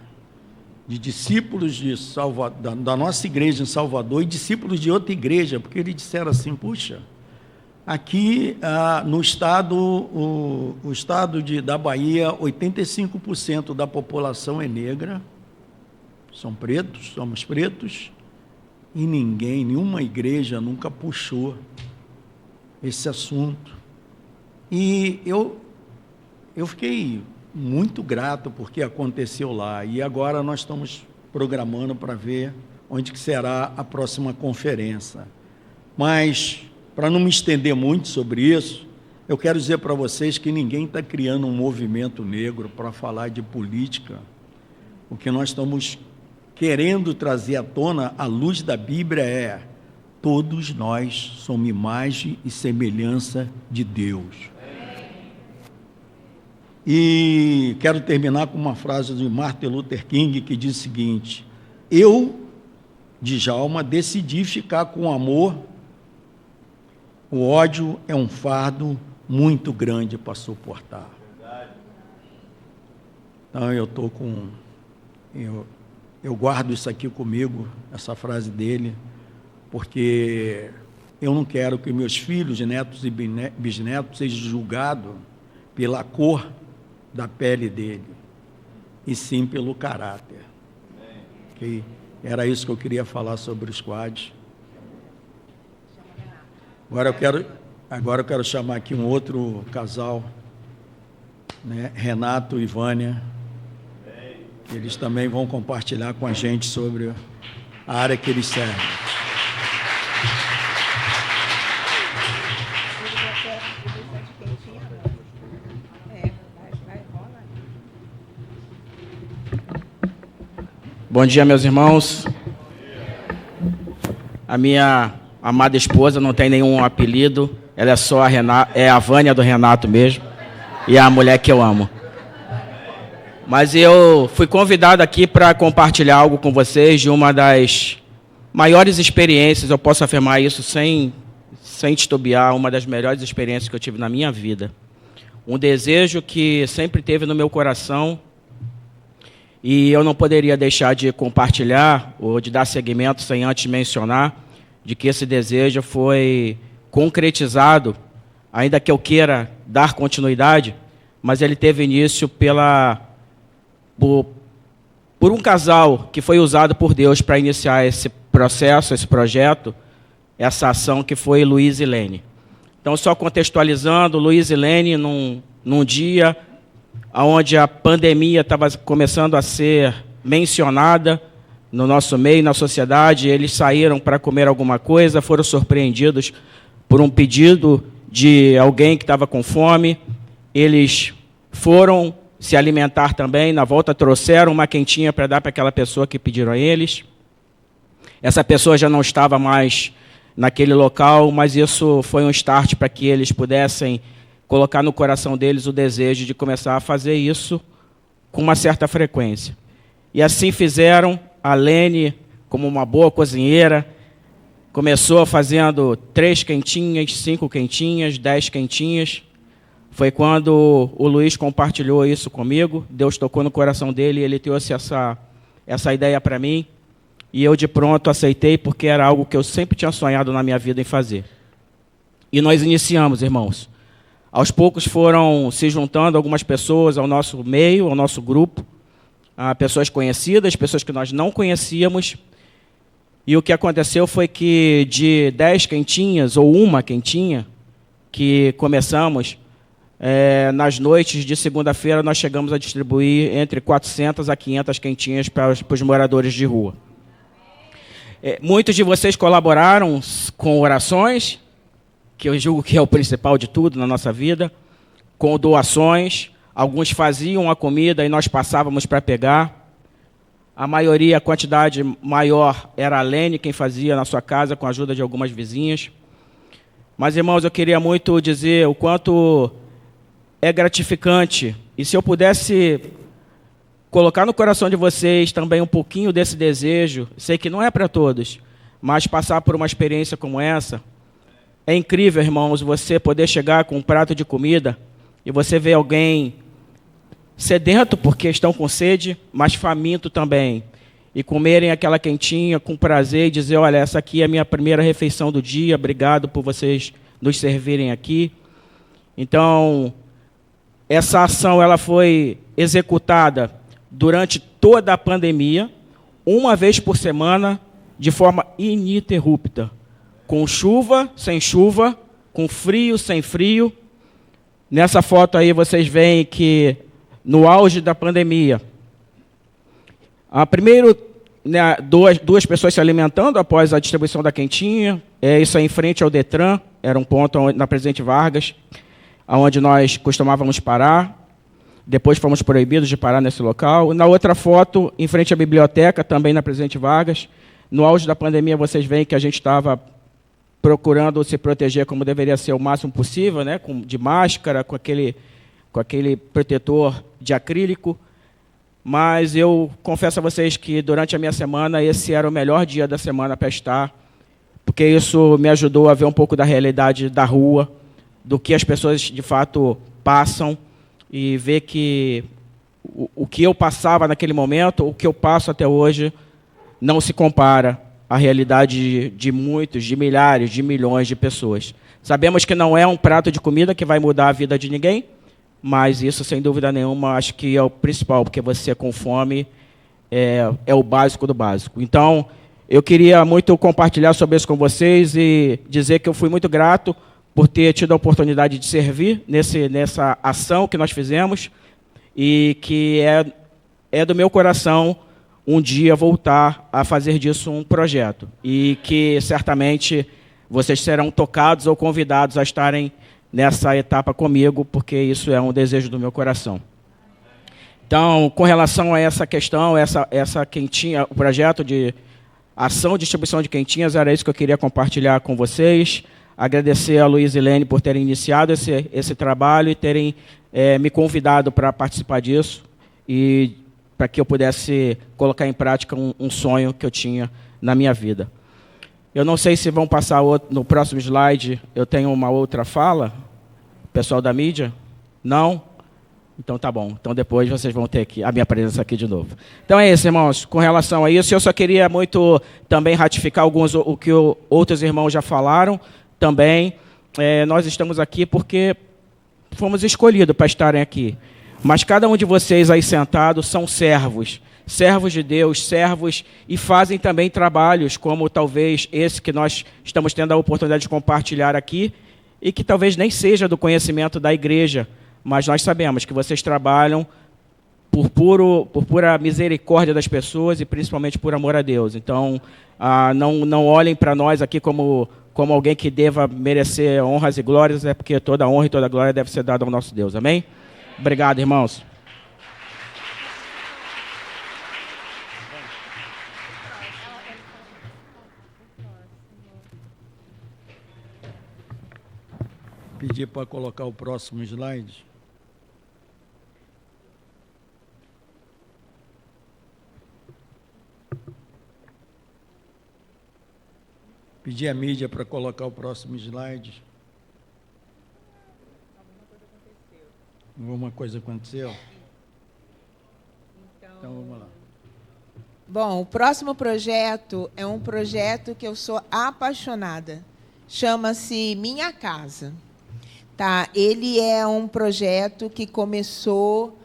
De discípulos de Salvador, da nossa igreja em Salvador e discípulos de outra igreja, porque eles disseram assim, puxa, aqui no estado, o estado da Bahia, 85% da população é negra, são pretos, somos pretos, e nenhuma igreja nunca puxou esse assunto. E eu fiquei muito grato porque aconteceu lá. E agora nós estamos programando para ver onde que será a próxima conferência. Mas, para não me estender muito sobre isso, eu quero dizer para vocês que ninguém está criando um movimento negro para falar de política. O que nós estamos querendo trazer à tona, à luz da Bíblia, é todos nós somos imagem e semelhança de Deus. E quero terminar com uma frase de Martin Luther King, que diz o seguinte, eu Djalma, decidi ficar com o amor. O ódio é um fardo muito grande para suportar. Então eu guardo isso aqui comigo, essa frase dele, porque eu não quero que meus filhos, netos e bisnetos sejam julgados pela cor da pele dele, e sim pelo caráter. Okay? Era isso que eu queria falar sobre os quadros. Agora eu quero chamar aqui um outro casal, né? Renato e Vânia. Eles também vão compartilhar com a gente sobre a área que eles servem. Bom dia, meus irmãos. A minha amada esposa não tem nenhum apelido, ela é só a Vânia do Renato mesmo, e é a mulher que eu amo. Mas eu fui convidado aqui para compartilhar algo com vocês de uma das maiores experiências, eu posso afirmar isso sem titubear, uma das melhores experiências que eu tive na minha vida. Um desejo que sempre teve no meu coração, e eu não poderia deixar de compartilhar ou de dar seguimento sem antes mencionar de que esse desejo foi concretizado, ainda que eu queira dar continuidade, mas ele teve início por um casal que foi usado por Deus para iniciar esse processo, esse projeto, essa ação, que foi Luiz e Lene. Então, só contextualizando, Luiz e Lene, num dia onde a pandemia estava começando a ser mencionada no nosso meio, na sociedade, eles saíram para comer alguma coisa, foram surpreendidos por um pedido de alguém que estava com fome, eles foram se alimentar também, na volta trouxeram uma quentinha para dar para aquela pessoa que pediram a eles. Essa pessoa já não estava mais naquele local, mas isso foi um start para que eles pudessem colocar no coração deles o desejo de começar a fazer isso com uma certa frequência. E assim fizeram. A Lene, como uma boa cozinheira, começou fazendo 3 quentinhas, 5 quentinhas, 10 quentinhas. Foi quando o Luiz compartilhou isso comigo, Deus tocou no coração dele e ele trouxe essa ideia para mim. E eu de pronto aceitei, porque era algo que eu sempre tinha sonhado na minha vida em fazer. E nós iniciamos, irmãos. Aos poucos foram se juntando algumas pessoas ao nosso meio, ao nosso grupo, pessoas conhecidas, pessoas que nós não conhecíamos. E o que aconteceu foi que de 10 quentinhas, ou uma quentinha, que começamos, nas noites de segunda-feira, nós chegamos a distribuir entre 400 a 500 quentinhas para os moradores de rua. Muitos de vocês colaboraram com orações, que eu julgo que é o principal de tudo na nossa vida, com doações. Alguns faziam a comida e nós passávamos para pegar. A maioria, a quantidade maior, era a Lene quem fazia na sua casa, com a ajuda de algumas vizinhas. Mas, irmãos, eu queria muito dizer o quanto é gratificante. E se eu pudesse colocar no coração de vocês também um pouquinho desse desejo, sei que não é para todos, mas passar por uma experiência como essa, é incrível, irmãos, você poder chegar com um prato de comida e você ver alguém sedento porque estão com sede, mas faminto também, e comerem aquela quentinha com prazer e dizer, olha, essa aqui é a minha primeira refeição do dia, obrigado por vocês nos servirem aqui. Então, essa ação ela foi executada durante toda a pandemia, uma vez por semana, de forma ininterrupta, com chuva, sem chuva, com frio, sem frio. Nessa foto aí vocês veem que no auge da pandemia, primeiro, né, duas pessoas se alimentando após a distribuição da quentinha, isso aí em frente ao Detran, era um ponto na Presidente Vargas, onde nós costumávamos parar. Depois fomos proibidos de parar nesse local. Na outra foto, em frente à biblioteca, também na Presidente Vargas, no auge da pandemia, vocês veem que a gente estava procurando se proteger como deveria ser o máximo possível, né, de máscara, com aquele protetor de acrílico. mas eu confesso a vocês que durante a minha semana, esse era o melhor dia da semana para estar, porque isso me ajudou a ver um pouco da realidade da rua, do que as pessoas de fato passam, e ver que o que eu passava naquele momento, o que eu passo até hoje, não se compara à realidade de muitos, de milhares, de milhões de pessoas. Sabemos que não é um prato de comida que vai mudar a vida de ninguém, mas isso, sem dúvida nenhuma, acho que é o principal, porque você com fome é o básico do básico. Então, eu queria muito compartilhar sobre isso com vocês e dizer que eu fui muito grato por ter tido a oportunidade de servir nessa ação que nós fizemos, e que é do meu coração um dia voltar a fazer disso um projeto, e que certamente vocês serão tocados ou convidados a estarem nessa etapa comigo, porque isso é um desejo do meu coração. Então, com relação a essa questão, essa quentinha, o projeto de ação e distribuição de quentinhas, era isso que eu queria compartilhar com vocês. Agradecer a Luiz e Lene por terem iniciado esse trabalho e terem me convidado para participar disso, e para que eu pudesse colocar em prática um sonho que eu tinha na minha vida. Eu não sei se vão passar no próximo slide, eu tenho uma outra fala, pessoal da mídia? Não? Então tá bom, então depois vocês vão ter a minha presença aqui de novo. Então é isso, irmãos, com relação a isso, eu só queria muito também ratificar o que outros irmãos já falaram também. Nós estamos aqui porque fomos escolhidos para estarem aqui. Mas cada um de vocês aí sentados são servos de Deus, servos, e fazem também trabalhos como talvez esse que nós estamos tendo a oportunidade de compartilhar aqui, e que talvez nem seja do conhecimento da igreja, mas nós sabemos que vocês trabalham por pura misericórdia das pessoas e principalmente por amor a Deus. Então, não olhem para nós aqui como alguém que deva merecer honras e glórias, é porque toda honra e toda glória deve ser dada ao nosso Deus. Amém? Obrigado, irmãos. Pedir para colocar o próximo slide. Pedir à mídia para colocar o próximo slide. Alguma coisa aconteceu? Então vamos lá. Bom, o próximo projeto é um projeto que eu sou apaixonada. Chama-se Minha Casa. Tá? Ele é um projeto que começou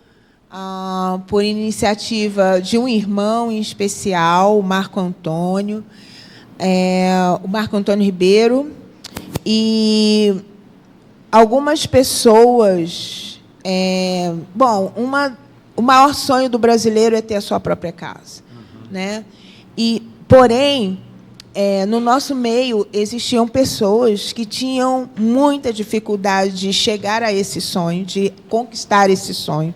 por iniciativa de um irmão em especial, o Marco Antônio Ribeiro, e algumas pessoas. O maior sonho do brasileiro é ter a sua própria casa, né? Porém, no nosso meio existiam pessoas que tinham muita dificuldade de chegar a esse sonho, de conquistar esse sonho.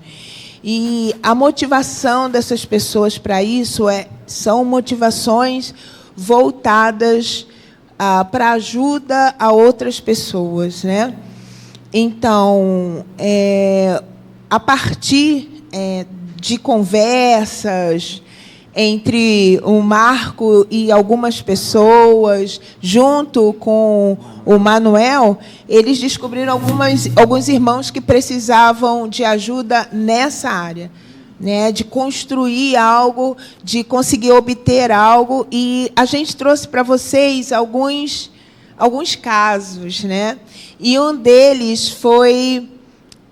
E a motivação dessas pessoas para isso são motivações voltadas para ajuda a outras pessoas, né? Então, a partir de conversas entre o Marco e algumas pessoas, junto com o Manuel, eles descobriram alguns irmãos que precisavam de ajuda nessa área, né, de construir algo, de conseguir obter algo, e a gente trouxe para vocês alguns casos, né? E um deles foi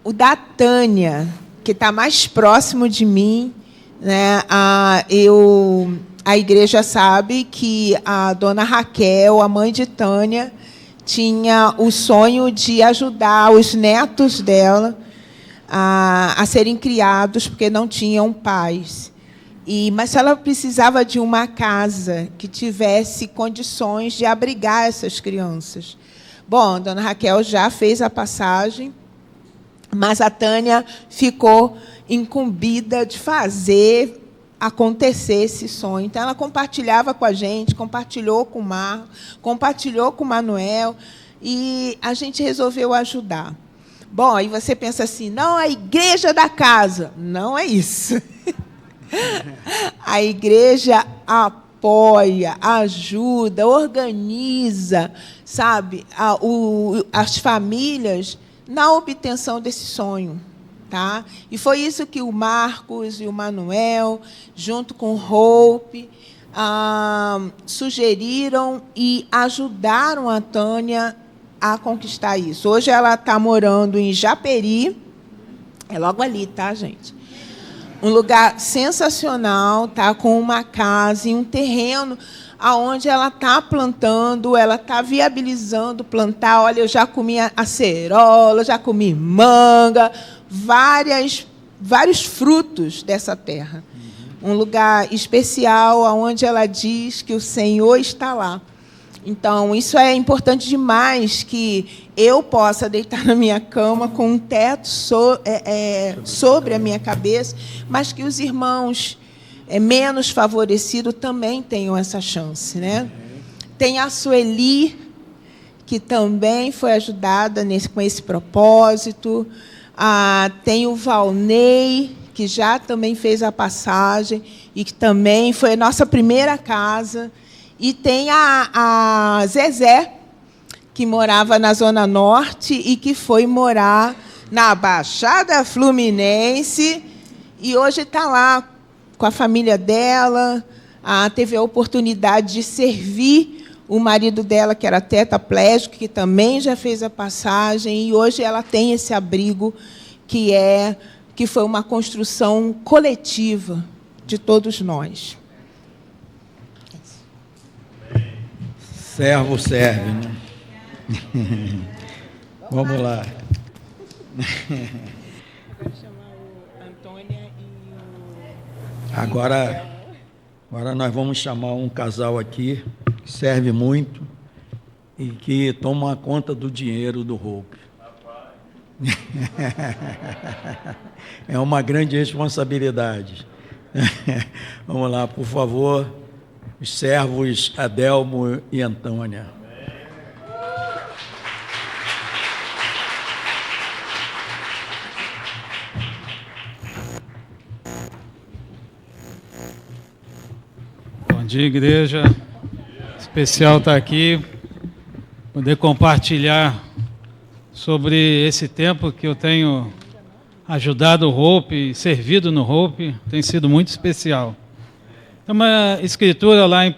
o da Tânia, que está mais próximo de mim, né? A igreja sabe que a dona Raquel, a mãe de Tânia, tinha o sonho de ajudar os netos dela a serem criados, porque não tinham pais. Mas ela precisava de uma casa que tivesse condições de abrigar essas crianças. Bom, a dona Raquel já fez a passagem, mas a Tânia ficou incumbida de fazer acontecer esse sonho. Então, ela compartilhava com a gente, compartilhou com o Marco, compartilhou com o Manuel, e a gente resolveu ajudar. Bom, aí você pensa assim, não, a igreja da casa. Não é isso. A igreja apoia, ajuda, organiza, sabe, as famílias na obtenção desse sonho. Tá? E foi isso que o Marcos e o Manuel, junto com o Hope, sugeriram e ajudaram a Tânia a conquistar isso. Hoje ela está morando em Japeri, é logo ali, tá, gente? Um lugar sensacional, tá? Com uma casa e um terreno aonde ela está plantando, ela está viabilizando plantar. Olha, eu já comi acerola, já comi manga, vários frutos dessa terra. Um lugar especial onde ela diz que o Senhor está lá. Então, isso é importante demais, que eu possa deitar na minha cama com um teto sobre a minha cabeça, mas que os irmãos menos favorecidos também tenham essa chance, né? Tem a Sueli, que também foi ajudada com esse propósito. Tem o Valnei, que já também fez a passagem e que também foi a nossa primeira casa. E tem a Zezé, que morava na Zona Norte e que foi morar na Baixada Fluminense e hoje está lá com a família dela. Teve a oportunidade de servir o marido dela, que era tetraplégico, que também já fez a passagem, e hoje ela tem esse abrigo que foi uma construção coletiva de todos nós. Servo serve, né? Vamos lá. Agora nós vamos chamar um casal aqui que serve muito e que toma conta do dinheiro do Hope. É uma grande responsabilidade. Vamos lá, por favor, os servos Adelmo e Antônia. Bom dia, igreja. Especial estar aqui, poder compartilhar sobre esse tempo que eu tenho ajudado o Hope, servido no Hope, tem sido muito especial. Tem uma escritura lá em 1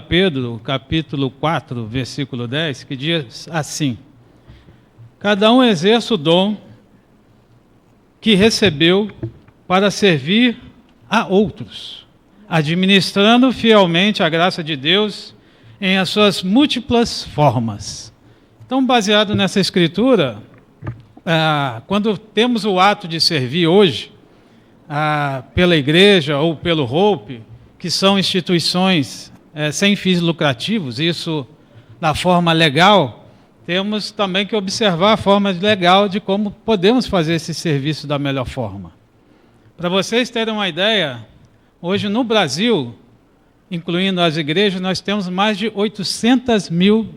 Pedro, capítulo 4, versículo 10, que diz assim: cada um exerce o dom que recebeu para servir a outros, administrando fielmente a graça de Deus em as suas múltiplas formas. Então, baseado nessa escritura, quando temos o ato de servir hoje, pela igreja ou pelo Hope, que são instituições sem fins lucrativos, isso da forma legal, temos também que observar a forma legal de como podemos fazer esse serviço da melhor forma. Para vocês terem uma ideia, hoje no Brasil, incluindo as igrejas, nós temos mais de 800 mil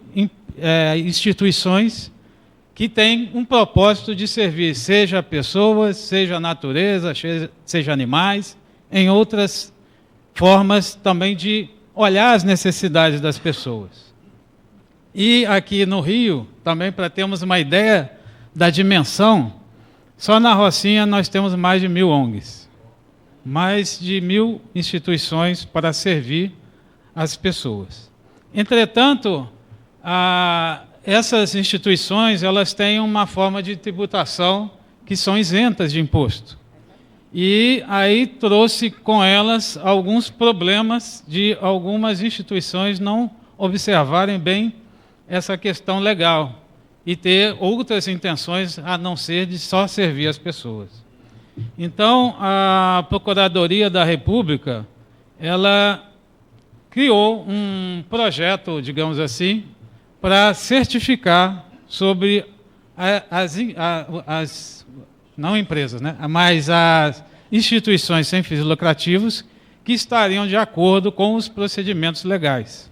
instituições que têm um propósito de servir, seja pessoas, seja natureza, seja animais, em outras formas também de olhar as necessidades das pessoas. E aqui no Rio, também para termos uma ideia da dimensão, só na Rocinha nós temos mais de 1000 ONGs, mais de 1000 instituições para servir as pessoas. Entretanto, essas instituições elas têm uma forma de tributação que são isentas de imposto. E aí trouxe com elas alguns problemas de algumas instituições não observarem bem essa questão legal e ter outras intenções a não ser de só servir as pessoas. Então, a Procuradoria da República, ela criou um projeto, digamos assim, para certificar sobre não empresas, né, mas as instituições sem fins lucrativos que estariam de acordo com os procedimentos legais.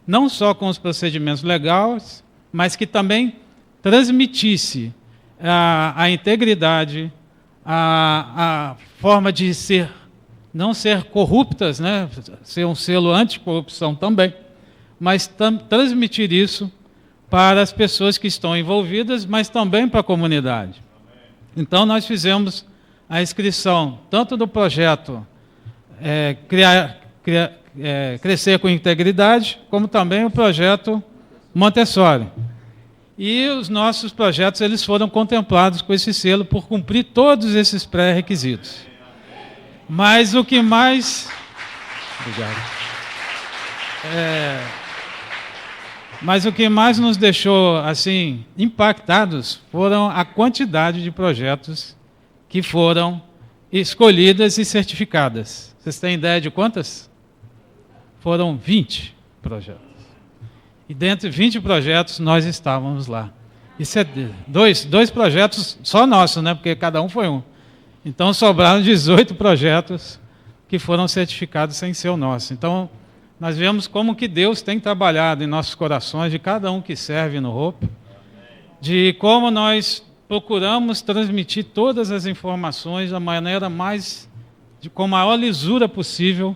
Não só com os procedimentos legais, mas que também transmitisse a integridade, a forma de ser não ser corruptas, né? Ser um selo anticorrupção também, mas transmitir isso para as pessoas que estão envolvidas, mas também para a comunidade. Então, nós fizemos a inscrição tanto do projeto Crescer com Integridade, como também o projeto Montessori. E os nossos projetos eles foram contemplados com esse selo por cumprir todos esses pré-requisitos. Mas o que mais... Obrigado. Mas o que mais nos deixou assim impactados foram a quantidade de projetos que foram escolhidas e certificadas. Vocês têm ideia de quantas? Foram 20 projetos. E dentre 20 projetos, nós estávamos lá. Isso é dois projetos só nossos, né? Porque cada um foi um. Então, sobraram 18 projetos que foram certificados sem ser o nosso. Então, nós vemos como que Deus tem trabalhado em nossos corações, de cada um que serve no Hope, de como nós procuramos transmitir todas as informações da maneira com a maior lisura possível,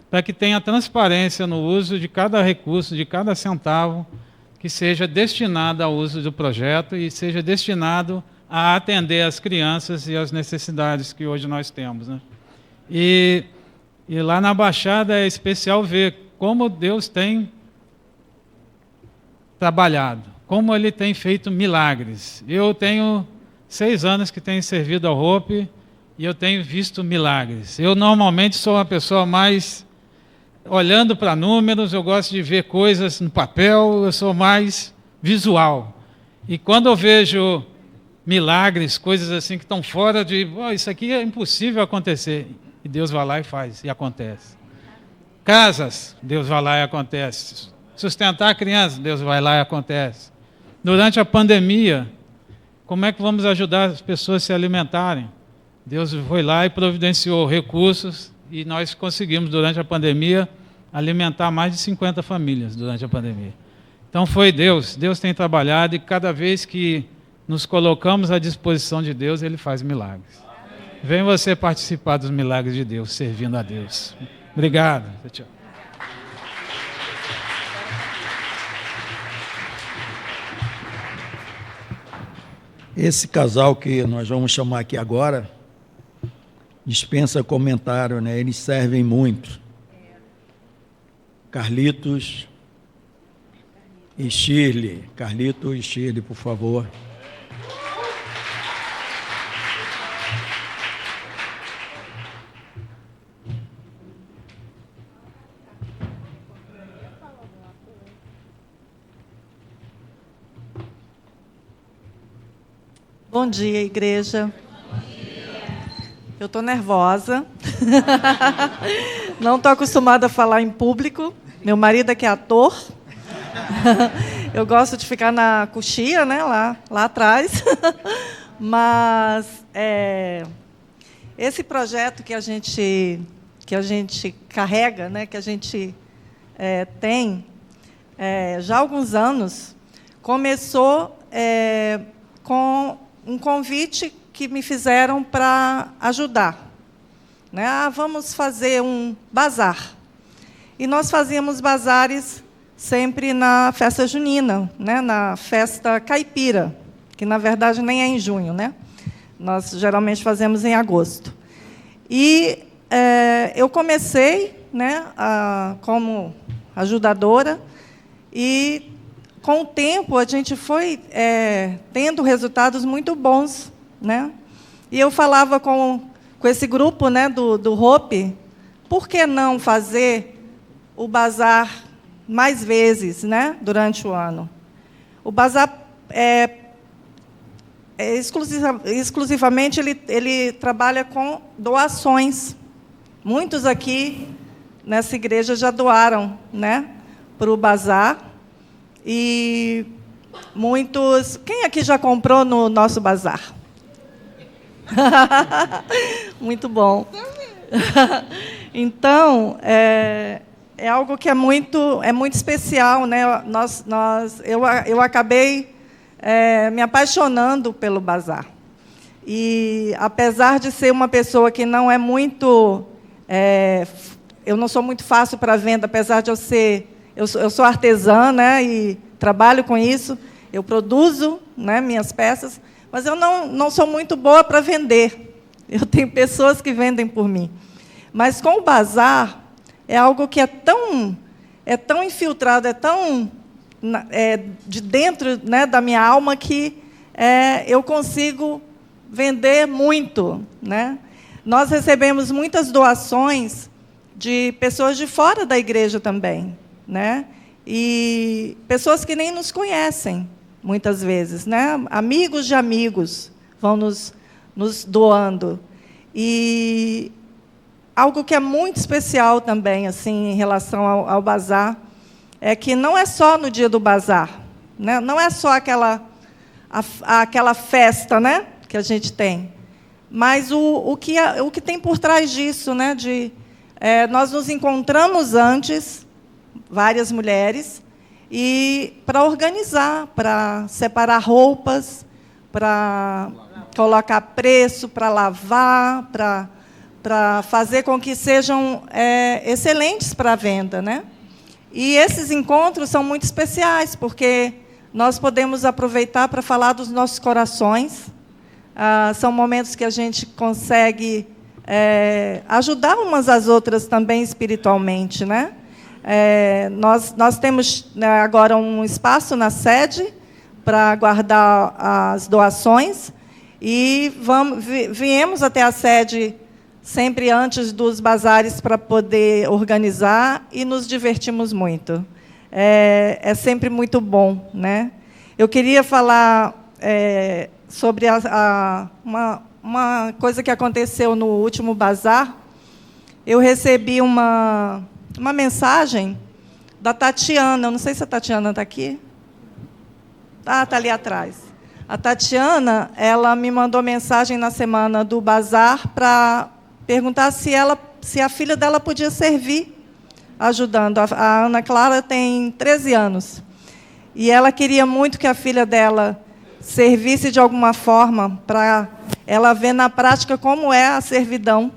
para que tenha transparência no uso de cada recurso, de cada centavo, que seja destinado ao uso do projeto e seja destinado a atender as crianças e as necessidades que hoje nós temos, né? E lá na Baixada é especial ver como Deus tem trabalhado, como Ele tem feito milagres. Eu tenho 6 anos que tenho servido ao Hope e eu tenho visto milagres. Eu normalmente sou uma pessoa mais olhando para números, eu gosto de ver coisas no papel, eu sou mais visual. E quando eu vejo milagres, coisas assim que estão fora de... isso aqui é impossível acontecer. E Deus vai lá e faz, e acontece. Casas, Deus vai lá e acontece. Sustentar crianças, Deus vai lá e acontece. Durante a pandemia, como é que vamos ajudar as pessoas a se alimentarem? Deus foi lá e providenciou recursos e nós conseguimos, durante a pandemia, alimentar mais de 50 famílias durante a pandemia. Então foi Deus. Deus tem trabalhado e cada vez que nos colocamos à disposição de Deus, Ele faz milagres. Vem você participar dos milagres de Deus, servindo a Deus. Obrigado. Tchau. Esse casal que nós vamos chamar aqui agora, dispensa comentário, né? Eles servem muito. Carlitos e Shirley. Carlitos e Shirley, por favor. Bom dia, igreja. Eu estou nervosa. Não estou acostumada a falar em público. Meu marido é que é ator. Eu gosto de ficar na coxia, né, lá atrás. Mas esse projeto que a gente carrega, né, que a gente tem já há alguns anos, começou com um convite que me fizeram para ajudar. Né? Vamos fazer um bazar. E nós fazíamos bazares sempre na festa junina, né? Na festa caipira, que, na verdade, nem é em junho. Né? Nós, geralmente, fazemos em agosto. E eu comecei, né, como ajudadora e, com o tempo, a gente foi tendo resultados muito bons. Né? E eu falava com esse grupo, né, do Hope, por que não fazer o bazar mais vezes, né, durante o ano? O bazar, exclusivamente, ele trabalha com doações. Muitos aqui, nessa igreja, já doaram, né, para o bazar. E muitos... Quem aqui já comprou no nosso bazar? Muito bom. Então, é algo que é muito especial, né? Eu acabei me apaixonando pelo bazar. E, apesar de ser uma pessoa que não é muito Eu não sou muito fácil para venda, apesar de eu sou artesã, né, e trabalho com isso. Eu produzo, né, minhas peças, mas eu não sou muito boa para vender. Eu tenho pessoas que vendem por mim. Mas com o bazar, é algo que é tão infiltrado, é tão de dentro, né, da minha alma, que eu consigo vender muito, né? Nós recebemos muitas doações de pessoas de fora da igreja também, né? E pessoas que nem nos conhecem, muitas vezes, né? Amigos de amigos vão nos doando. E algo que é muito especial também, assim, em relação ao bazar, é que não é só no dia do bazar, né? Não é só aquela festa, né, que a gente tem, mas o que tem por trás disso, né? Nós nos encontramos antes, várias mulheres, e para organizar, para separar roupas, para colocar preço, para lavar, para fazer com que sejam excelentes para a venda, né? E esses encontros são muito especiais, porque nós podemos aproveitar para falar dos nossos corações. São momentos que a gente consegue ajudar umas às outras também espiritualmente, né? Nós temos, né, agora um espaço na sede para guardar as doações, e viemos até a sede sempre antes dos bazares para poder organizar, e nos divertimos muito. É sempre muito bom, né? Eu queria falar sobre uma coisa que aconteceu no último bazar. Eu recebi uma mensagem da Tatiana. Eu não sei se a Tatiana está aqui. Está ali atrás. A Tatiana, ela me mandou mensagem na semana do bazar para perguntar se a filha dela podia servir, ajudando. A Ana Clara tem 13 anos. E ela queria muito que a filha dela servisse de alguma forma, para ela ver na prática como é a servidão.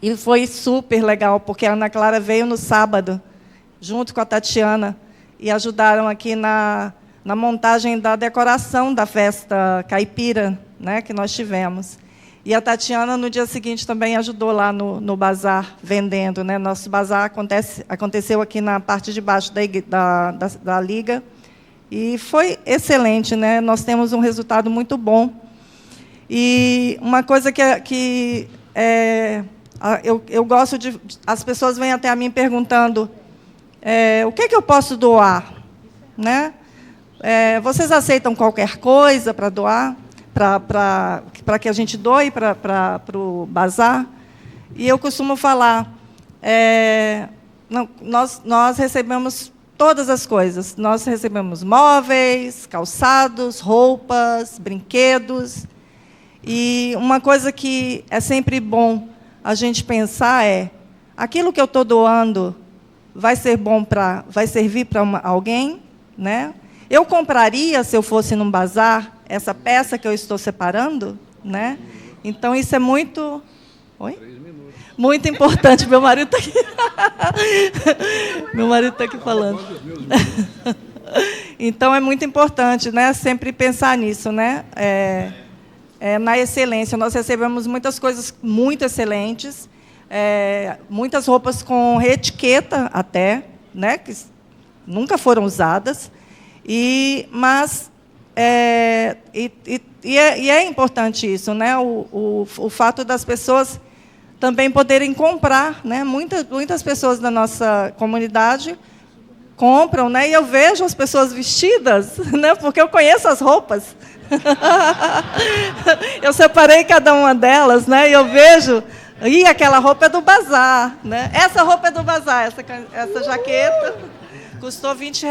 E foi super legal, porque a Ana Clara veio no sábado, junto com a Tatiana, e ajudaram aqui na montagem da decoração da festa caipira, né, que nós tivemos. E a Tatiana, no dia seguinte, também ajudou lá no bazar, vendendo, né? Nosso bazar aconteceu aqui na parte de baixo da liga, e foi excelente, né? Nós temos um resultado muito bom. E uma coisa que eu gosto de... As pessoas vêm até a mim perguntando o que eu posso doar, né? Vocês aceitam qualquer coisa para doar? Para que a gente doe para o bazar? E eu costumo falar, nós recebemos todas as coisas. Nós recebemos móveis, calçados, roupas, brinquedos. E uma coisa que é sempre bom a gente pensar aquilo que eu estou doando vai servir para alguém, né? Eu compraria, se eu fosse num bazar, essa peça que eu estou separando, né? Então, isso é muito... Oi? Muito importante. Meu marido está aqui. Meu marido está aqui falando. Então, é muito importante, né, sempre pensar nisso, né? Na excelência. Nós recebemos muitas coisas muito excelentes, muitas roupas com etiqueta até, né, que nunca foram usadas, mas é importante isso, né? O fato das pessoas também poderem comprar, né? Muitas pessoas da nossa comunidade compram, né? E eu vejo as pessoas vestidas, né? Porque eu conheço as roupas. Eu separei cada uma delas, né? E eu vejo, aquela roupa é do bazar, né? Essa roupa é do bazar, essa jaqueta custou R$20.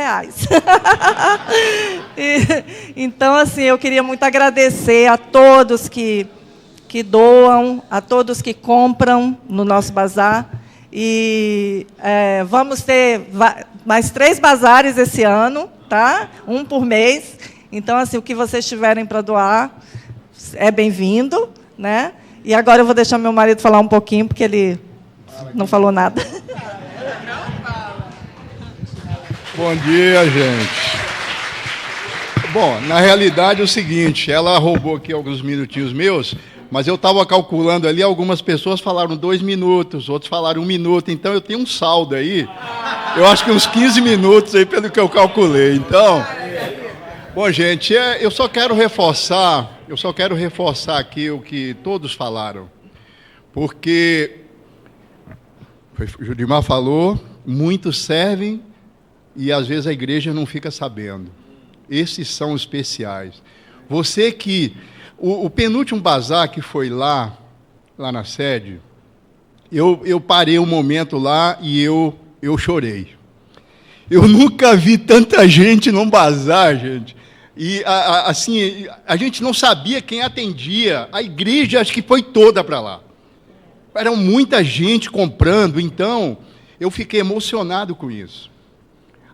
Então, assim, eu queria muito agradecer a todos que doam, a todos que compram no nosso bazar. E vamos ter mais 3 bazares esse ano, tá? Um por mês. Então, assim, o que vocês tiverem para doar é bem-vindo, né? E agora eu vou deixar meu marido falar um pouquinho, porque ele Não falou nada. Bom dia, gente. Bom, na realidade é o seguinte, ela roubou aqui alguns minutinhos meus, mas eu estava calculando ali, algumas pessoas falaram 2 minutos, outros falaram 1 minuto, então eu tenho um saldo aí, eu acho que uns 15 minutos aí pelo que eu calculei. Então, bom, gente, eu só quero reforçar aqui o que todos falaram, porque o Judimar falou, muitos servem e às vezes a igreja não fica sabendo. Esses são especiais. Você que... O penúltimo bazar que foi lá na sede, eu parei um momento lá e eu chorei. Eu nunca vi tanta gente num bazar, gente. E, assim, a gente não sabia quem atendia. A igreja, acho que foi toda para lá. Era muita gente comprando, então eu fiquei emocionado com isso.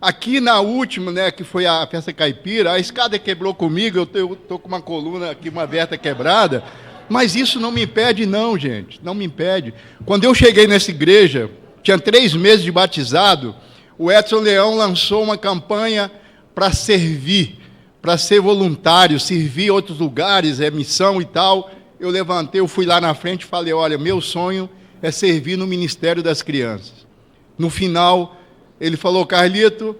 Aqui na última, né, que foi a festa caipira, a escada quebrou comigo, eu estou com uma coluna aqui, uma vértebra quebrada, mas isso não me impede não, gente, não me impede. Quando eu cheguei nessa igreja, tinha 3 meses de batizado, o Edson Leão lançou uma campanha para servir, para ser voluntário, servir em outros lugares, missão e tal. Eu levantei, eu fui lá na frente e falei, olha, meu sonho é servir no Ministério das Crianças. No final... Ele falou, Carlito,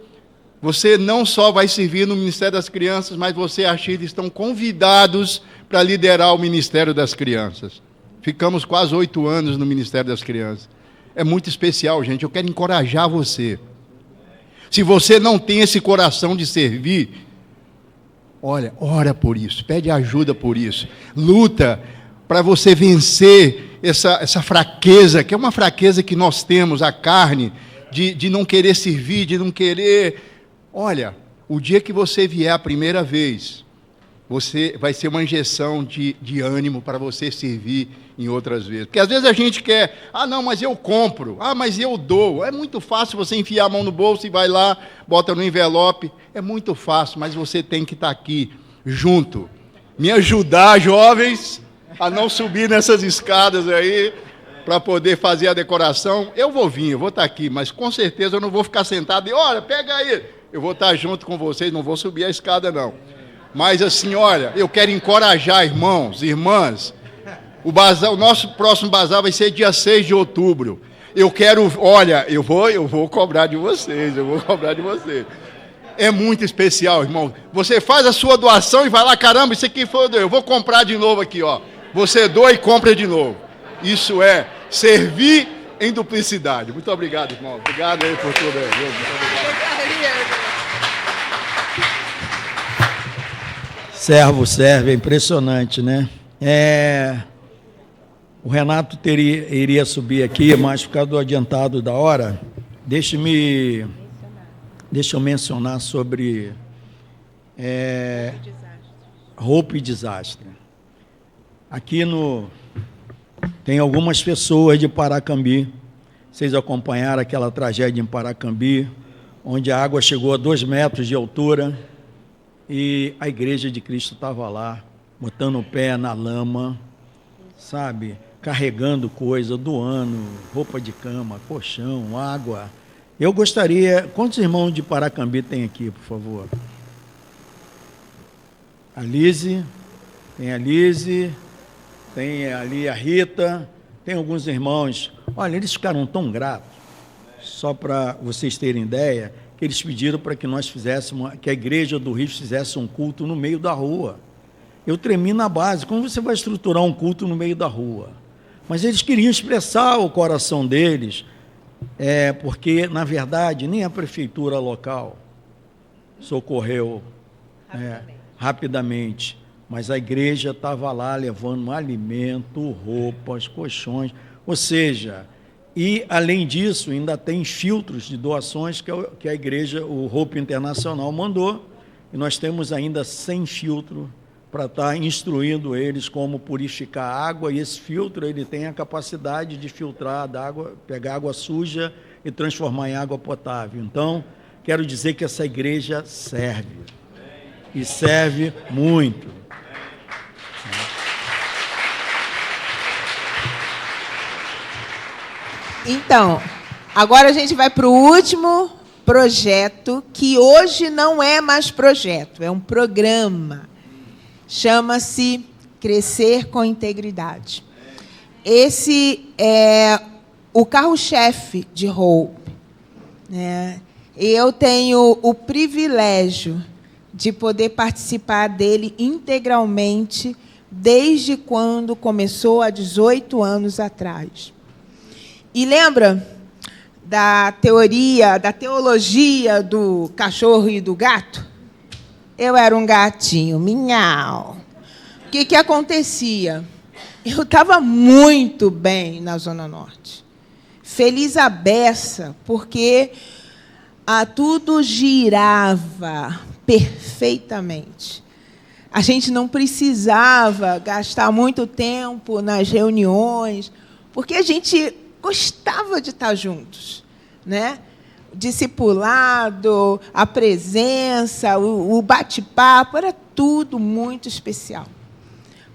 você não só vai servir no Ministério das Crianças, mas você e a Shirley estão convidados para liderar o Ministério das Crianças. Ficamos quase 8 anos no Ministério das Crianças. É muito especial, gente. Eu quero encorajar você. Se você não tem esse coração de servir, olha, ora por isso, pede ajuda por isso. Luta para você vencer essa fraqueza, que é uma fraqueza que nós temos, a carne, de não querer servir, de não querer... Olha, o dia que você vier a primeira vez, você vai ser uma injeção de ânimo para você servir em outras vezes. Porque às vezes a gente quer, não, mas eu compro, mas eu dou. É muito fácil você enfiar a mão no bolso e vai lá, bota no envelope. É muito fácil, mas você tem que estar aqui, junto. Me ajudar, jovens, a não subir nessas escadas aí, para poder fazer a decoração. Eu vou estar aqui, mas com certeza eu não vou ficar sentado e, olha, pega aí. Eu vou estar junto com vocês, não vou subir a escada, não. Mas assim, olha, eu quero encorajar irmãos, irmãs. O nosso próximo bazar vai ser dia 6 de outubro. Eu quero, olha, eu vou cobrar de vocês, É muito especial, irmão. Você faz a sua doação e vai lá, caramba, isso aqui foi, eu vou comprar de novo aqui, ó. Você doa e compra de novo. Isso é servir em duplicidade. Muito obrigado, irmão. Obrigado aí por tudo aí. Muito obrigado. Servo serve, é impressionante, né? O Renato iria subir aqui, mas por causa do adiantado da hora, deixa eu mencionar sobre roupa e desastre. Aqui tem algumas pessoas de Paracambi. Vocês acompanharam aquela tragédia em Paracambi, onde a água chegou a 2 metros de altura e a Igreja de Cristo estava lá, botando o pé na lama, sabe? Carregando coisa, doando, roupa de cama, colchão, água. Eu gostaria... Quantos irmãos de Paracambi tem aqui, por favor? A Lise, tem ali a Rita, tem alguns irmãos. Olha, eles ficaram tão gratos, só para vocês terem ideia, que eles pediram para que nós fizéssemos, que a igreja do Rio fizesse um culto no meio da rua. Eu tremi na base, como você vai estruturar um culto no meio da rua? Mas eles queriam expressar o coração deles, porque, na verdade, nem a prefeitura local socorreu rapidamente. Mas a igreja estava lá levando alimento, roupas, colchões, ou seja, e além disso ainda tem filtros de doações que a igreja, o Hope Internacional mandou, e nós temos ainda 100 filtros para estar instruindo eles como purificar a água, e esse filtro ele tem a capacidade de filtrar a água, pegar água suja e transformar em água potável. Então, quero dizer que essa igreja serve, e serve muito. Então, agora a gente vai para o último projeto, que hoje não é mais projeto, é um programa. Chama-se Crescer com Integridade. Esse é o carro-chefe de Hope, né? Eu tenho o privilégio de poder participar dele integralmente desde quando começou, há 18 anos atrás. E lembra da teologia do cachorro e do gato? Eu era um gatinho, miau. O que acontecia? Eu estava muito bem na Zona Norte. Feliz a beça, porque tudo girava perfeitamente. A gente não precisava gastar muito tempo nas reuniões, porque a gente gostava de estar juntos, né? O discipulado, a presença, o bate-papo, era tudo muito especial.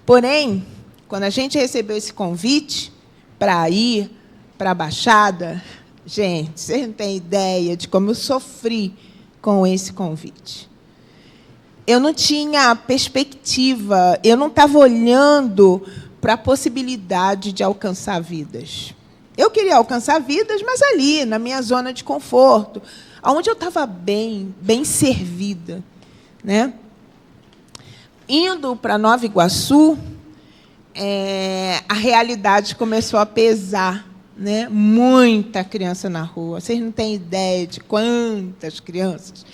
Porém, quando a gente recebeu esse convite para ir para a Baixada, gente, vocês não têm ideia de como eu sofri com esse convite. Eu não tinha perspectiva, eu não estava olhando para a possibilidade de alcançar vidas. Eu queria alcançar vidas, mas ali, na minha zona de conforto, onde eu estava bem servida, né? Indo para Nova Iguaçu, a realidade começou a pesar, né? Muita criança na rua. Vocês não têm ideia de quantas crianças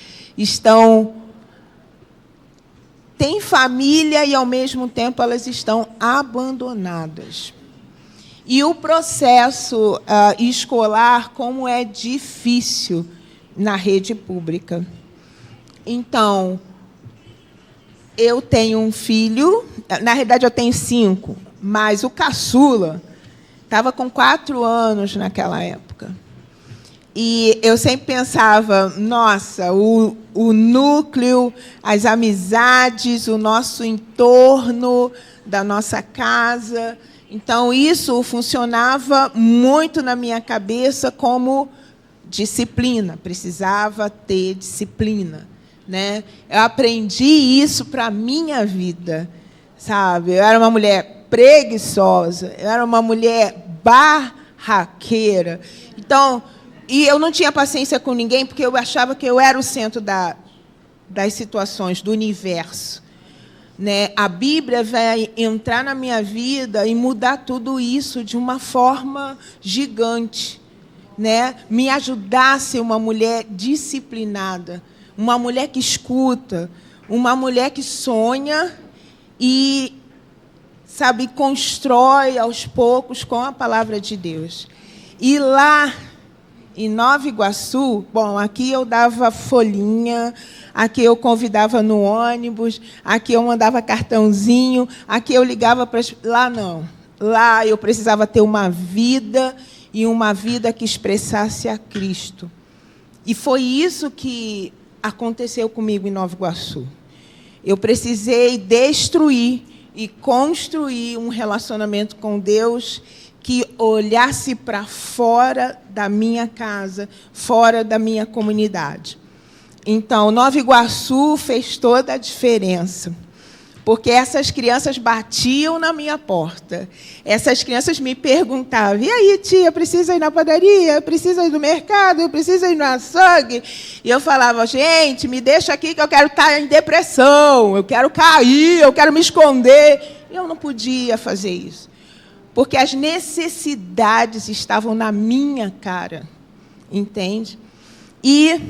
têm família e, ao mesmo tempo, elas estão abandonadas. E o processo escolar, como é difícil na rede pública. Então, eu tenho um filho, na realidade, eu tenho 5, mas o caçula estava com 4 anos naquela época. E eu sempre pensava, nossa, o núcleo, as amizades, o nosso entorno da nossa casa. Então, isso funcionava muito na minha cabeça como disciplina. Precisava ter disciplina, né? Eu aprendi isso para a minha vida, sabe? Eu era uma mulher preguiçosa, eu era uma mulher barraqueira. Então, e eu não tinha paciência com ninguém, porque eu achava que eu era o centro das situações, do universo. Né? A Bíblia vai entrar na minha vida e mudar tudo isso de uma forma gigante. Né? Me ajudar a ser uma mulher disciplinada, uma mulher que escuta, uma mulher que sonha e, sabe, constrói aos poucos com a palavra de Deus. E lá em Nova Iguaçu, bom, aqui eu dava folhinha, aqui eu convidava no ônibus, aqui eu mandava cartãozinho, aqui eu ligava para... Lá não. Lá eu precisava ter uma vida, e uma vida que expressasse a Cristo. E foi isso que aconteceu comigo em Nova Iguaçu. Eu precisei destruir e construir um relacionamento com Deus que olhasse para fora da minha casa, fora da minha comunidade. Então, Nova Iguaçu fez toda a diferença, porque essas crianças batiam na minha porta. Essas crianças me perguntavam, e aí, tia, precisa ir na padaria? Precisa ir no mercado? Precisa ir no açougue? E eu falava, gente, me deixa aqui que eu quero estar em depressão, eu quero cair, eu quero me esconder. Eu não podia fazer isso, porque as necessidades estavam na minha cara, entende? E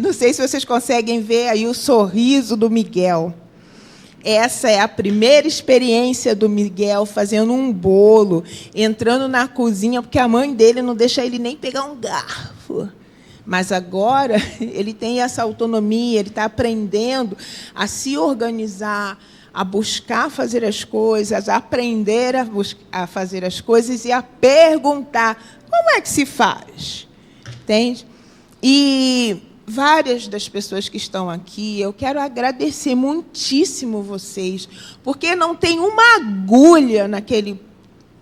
não sei se vocês conseguem ver aí o sorriso do Miguel. Essa é a primeira experiência do Miguel fazendo um bolo, entrando na cozinha, porque a mãe dele não deixa ele nem pegar um garfo. Mas agora ele tem essa autonomia, ele está aprendendo a se organizar, a buscar fazer as coisas, a aprender a fazer as coisas e a perguntar como é que se faz. Entende? E várias das pessoas que estão aqui, eu quero agradecer muitíssimo vocês, porque não tem uma agulha naquele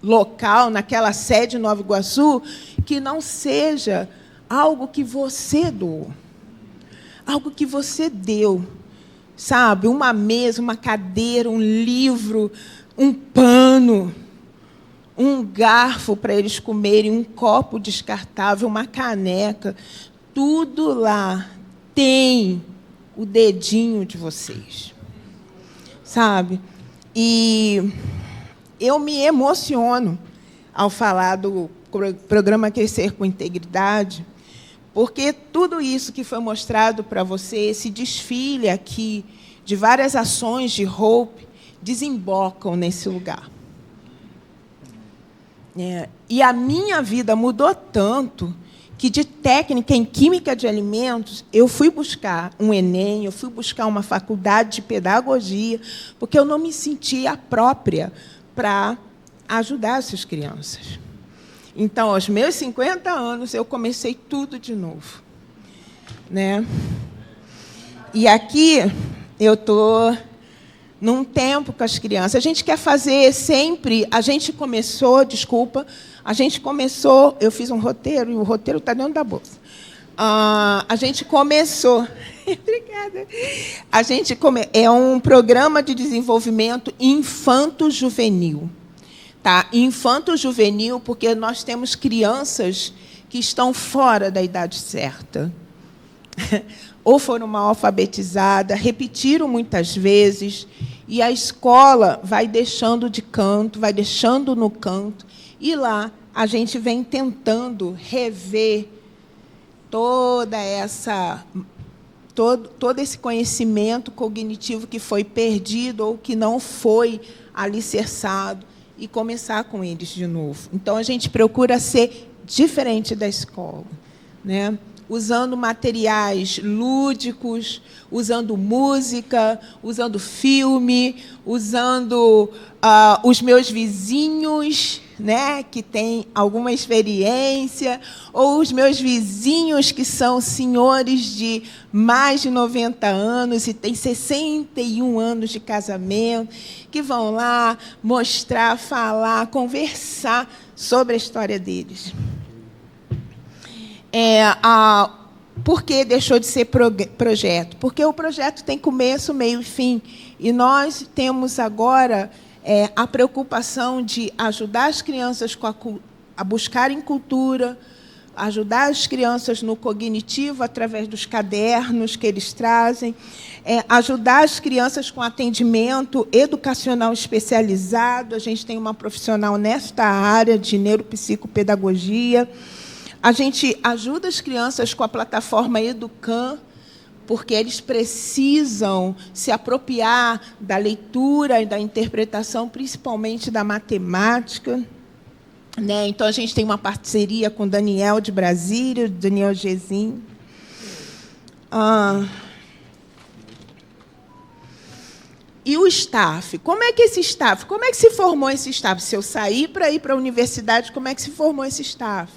local, naquela sede de Nova Iguaçu, que não seja algo que você doou, algo que você deu, sabe? Uma mesa, uma cadeira, um livro, um pano, um garfo para eles comerem, um copo descartável, uma caneca. Tudo lá tem o dedinho de vocês, sabe? E eu me emociono ao falar do programa Crescer com Integridade, porque tudo isso que foi mostrado para você, esse desfile aqui de várias ações de Hope, desembocam nesse lugar. E a minha vida mudou tanto que, de técnica em química de alimentos, eu fui buscar um Enem, eu fui buscar uma faculdade de pedagogia, porque eu não me sentia própria para ajudar essas crianças. Então, aos meus 50 anos, eu comecei tudo de novo, né? E aqui eu estou num tempo com as crianças. A gente quer fazer sempre... A gente começou, eu fiz um roteiro, e o roteiro está dentro da bolsa. A gente começou... Obrigada. É um programa de desenvolvimento infanto-juvenil. Tá? Infanto-juvenil, porque nós temos crianças que estão fora da idade certa. Ou foram mal alfabetizadas, repetiram muitas vezes, e a escola vai deixando de canto, vai deixando no canto, e lá a gente vem tentando rever todo esse conhecimento cognitivo que foi perdido ou que não foi alicerçado, e começar com eles de novo. Então, a gente procura ser diferente da escola, né? Usando materiais lúdicos, usando música, usando filme, usando os meus vizinhos, né, que têm alguma experiência, ou os meus vizinhos que são senhores de mais de 90 anos e têm 61 anos de casamento, que vão lá mostrar, falar, conversar sobre a história deles. Por que deixou de ser projeto? Porque o projeto tem começo, meio e fim. E nós temos agora a preocupação de ajudar as crianças a buscarem cultura, ajudar as crianças no cognitivo através dos cadernos que eles trazem, ajudar as crianças com atendimento educacional especializado. A gente tem uma profissional nesta área de neuropsicopedagogia. A gente ajuda as crianças com a plataforma Educam, porque eles precisam se apropriar da leitura e da interpretação, principalmente da matemática, né? Então, a gente tem uma parceria com o Daniel de Brasília, o Daniel Gezin. E o staff? Como é que se formou esse staff? Se eu sair para ir para a universidade, como é que se formou esse staff?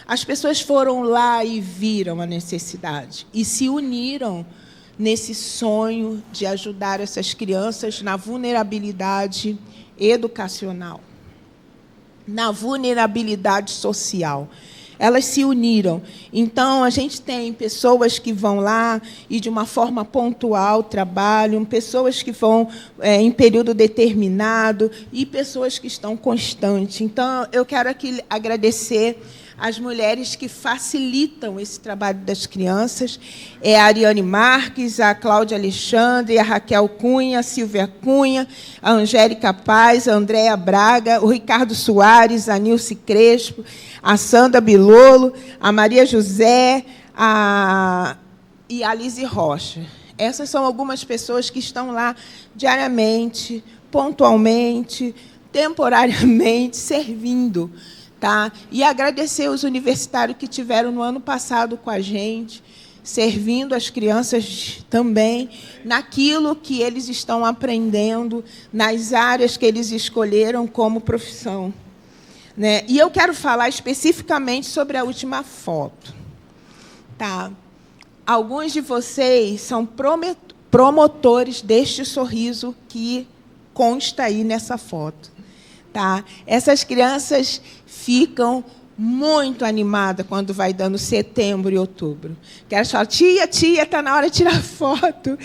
As pessoas foram lá e viram a necessidade e se uniram nesse sonho de ajudar essas crianças na vulnerabilidade educacional, na vulnerabilidade social. Elas se uniram. Então, a gente tem pessoas que vão lá e, de uma forma pontual, trabalham, pessoas que vão em período determinado e pessoas que estão constantes. Então, eu quero aqui agradecer as mulheres que facilitam esse trabalho das crianças, a Ariane Marques, a Cláudia Alexandre, a Raquel Cunha, a Silvia Cunha, a Angélica Paz, a Andréa Braga, o Ricardo Soares, a Nilce Crespo, a Sandra Bilolo, a Maria José e a Lise Rocha. Essas são algumas pessoas que estão lá diariamente, pontualmente, temporariamente, servindo. Tá? E agradecer os universitários que tiveram no ano passado com a gente, servindo as crianças também, naquilo que eles estão aprendendo, nas áreas que eles escolheram como profissão. Né? E eu quero falar especificamente sobre a última foto. Tá? Alguns de vocês são promotores deste sorriso que consta aí nessa foto. Tá? Essas crianças ficam muito animada quando vai dando setembro e outubro. Que elas falam, tia, está na hora de tirar foto.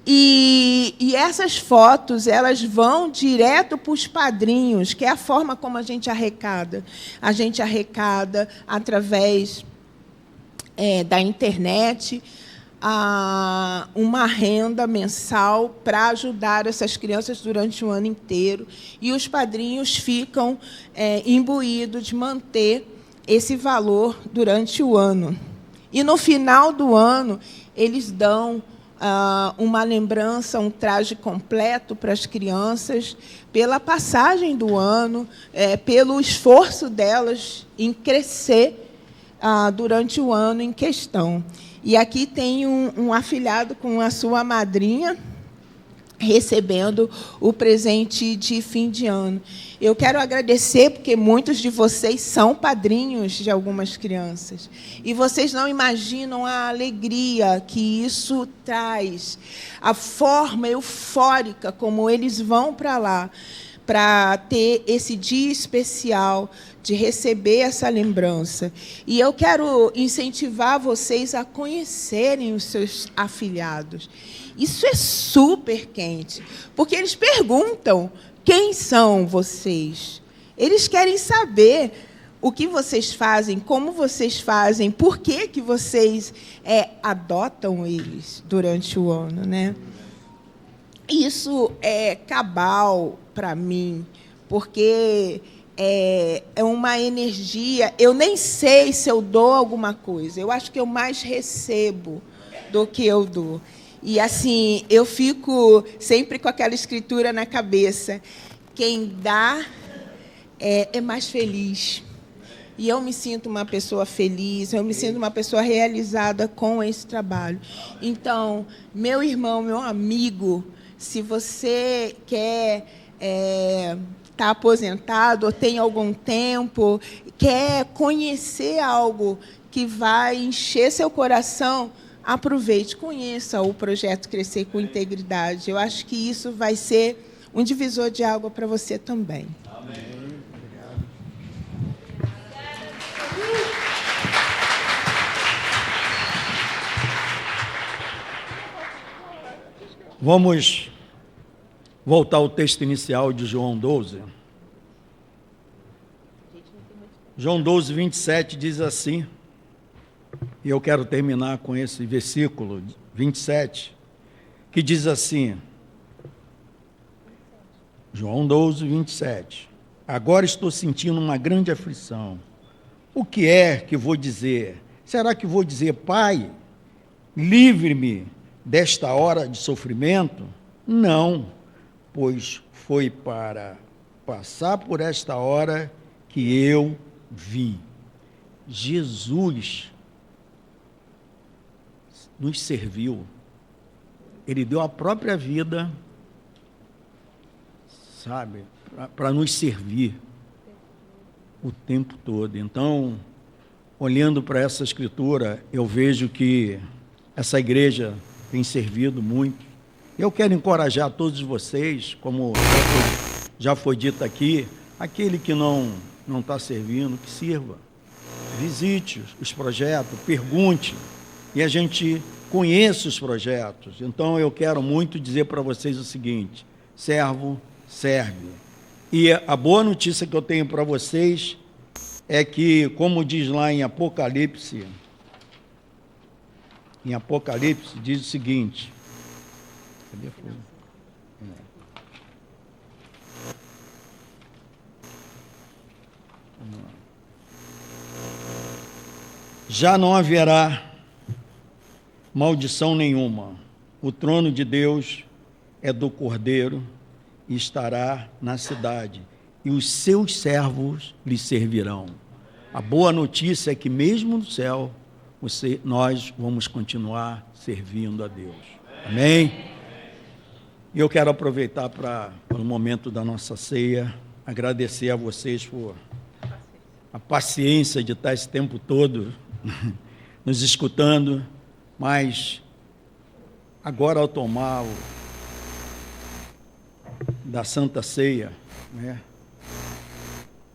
E essas fotos, elas vão direto para os padrinhos, que é a forma como a gente arrecada. A gente arrecada através da internet uma renda mensal para ajudar essas crianças durante o ano inteiro. E os padrinhos ficam imbuídos de manter esse valor durante o ano. E, no final do ano, eles dão uma lembrança, um traje completo para as crianças, pela passagem do ano, pelo esforço delas em crescer durante o ano em questão. E aqui tem um afilhado com a sua madrinha, recebendo o presente de fim de ano. Eu quero agradecer, porque muitos de vocês são padrinhos de algumas crianças. E vocês não imaginam a alegria que isso traz, a forma eufórica como eles vão para lá, para ter esse dia especial de receber essa lembrança. E eu quero incentivar vocês a conhecerem os seus afilhados. Isso é super quente, porque eles perguntam quem são vocês. Eles querem saber o que vocês fazem, como vocês fazem, por que vocês adotam eles durante o ano, né? Isso é cabal para mim, porque é uma energia. Eu nem sei se eu dou alguma coisa. Eu acho que eu mais recebo do que eu dou. E, assim, eu fico sempre com aquela escritura na cabeça. Quem dá é mais feliz. E eu me sinto uma pessoa feliz, eu me sinto uma pessoa realizada com esse trabalho. Então, meu irmão, meu amigo, se você quer estar aposentado ou tem algum tempo, quer conhecer algo que vai encher seu coração, aproveite, conheça o projeto Crescer com Integridade. Eu acho que isso vai ser um divisor de água para você também. Amém. Vamos voltar ao texto inicial de João 12. João 12, 27 diz assim, e eu quero terminar com esse versículo 27, que diz assim, João 12, 27, agora estou sentindo uma grande aflição. O que é que vou dizer? Será que vou dizer, Pai, livre-me desta hora de sofrimento? Não, pois foi para passar por esta hora que eu vim. Jesus nos serviu. Ele deu a própria vida, sabe, para nos servir o tempo todo. Então, olhando para essa escritura, eu vejo que essa igreja tem servido muito. Eu quero encorajar todos vocês, como já foi dito aqui, aquele que não está servindo, que sirva. Visite os projetos, pergunte, e a gente conheça os projetos. Então, eu quero muito dizer para vocês o seguinte, servo, serve. E a boa notícia que eu tenho para vocês é que, como diz lá em Apocalipse, diz o seguinte, cadê a folha? Vamos lá. Já não haverá maldição nenhuma. O trono de Deus é do Cordeiro e estará na cidade, e os seus servos lhe servirão. A boa notícia é que mesmo no céu, nós vamos continuar servindo a Deus. Amém? E eu quero aproveitar para o momento da nossa ceia, agradecer a vocês por a paciência de estar esse tempo todo nos escutando, mas agora ao tomar da Santa Ceia, né,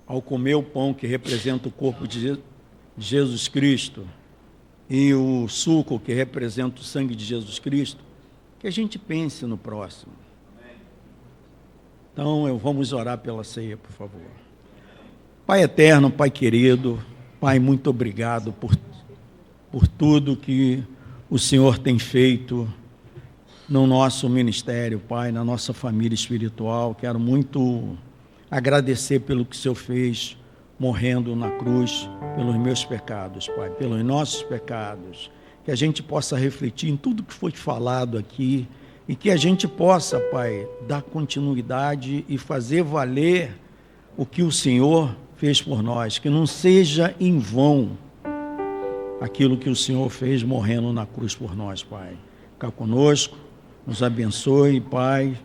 ao comer o pão que representa o corpo de Jesus Cristo e o suco que representa o sangue de Jesus Cristo, que a gente pense no próximo. Então, vamos orar pela ceia, por favor. Pai eterno, Pai querido, Pai, muito obrigado por tudo que o Senhor tem feito no nosso ministério, Pai, na nossa família espiritual. Quero muito agradecer pelo que o Senhor fez, morrendo na cruz pelos meus pecados, Pai, pelos nossos pecados. Que a gente possa refletir em tudo que foi falado aqui e que a gente possa, Pai, dar continuidade e fazer valer o que o Senhor fez por nós, que não seja em vão aquilo que o Senhor fez morrendo na cruz por nós, Pai. Fica conosco, nos abençoe, Pai.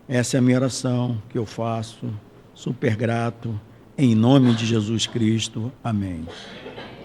Essa é a minha oração que eu faço, super grato, em nome de Jesus Cristo. Amém.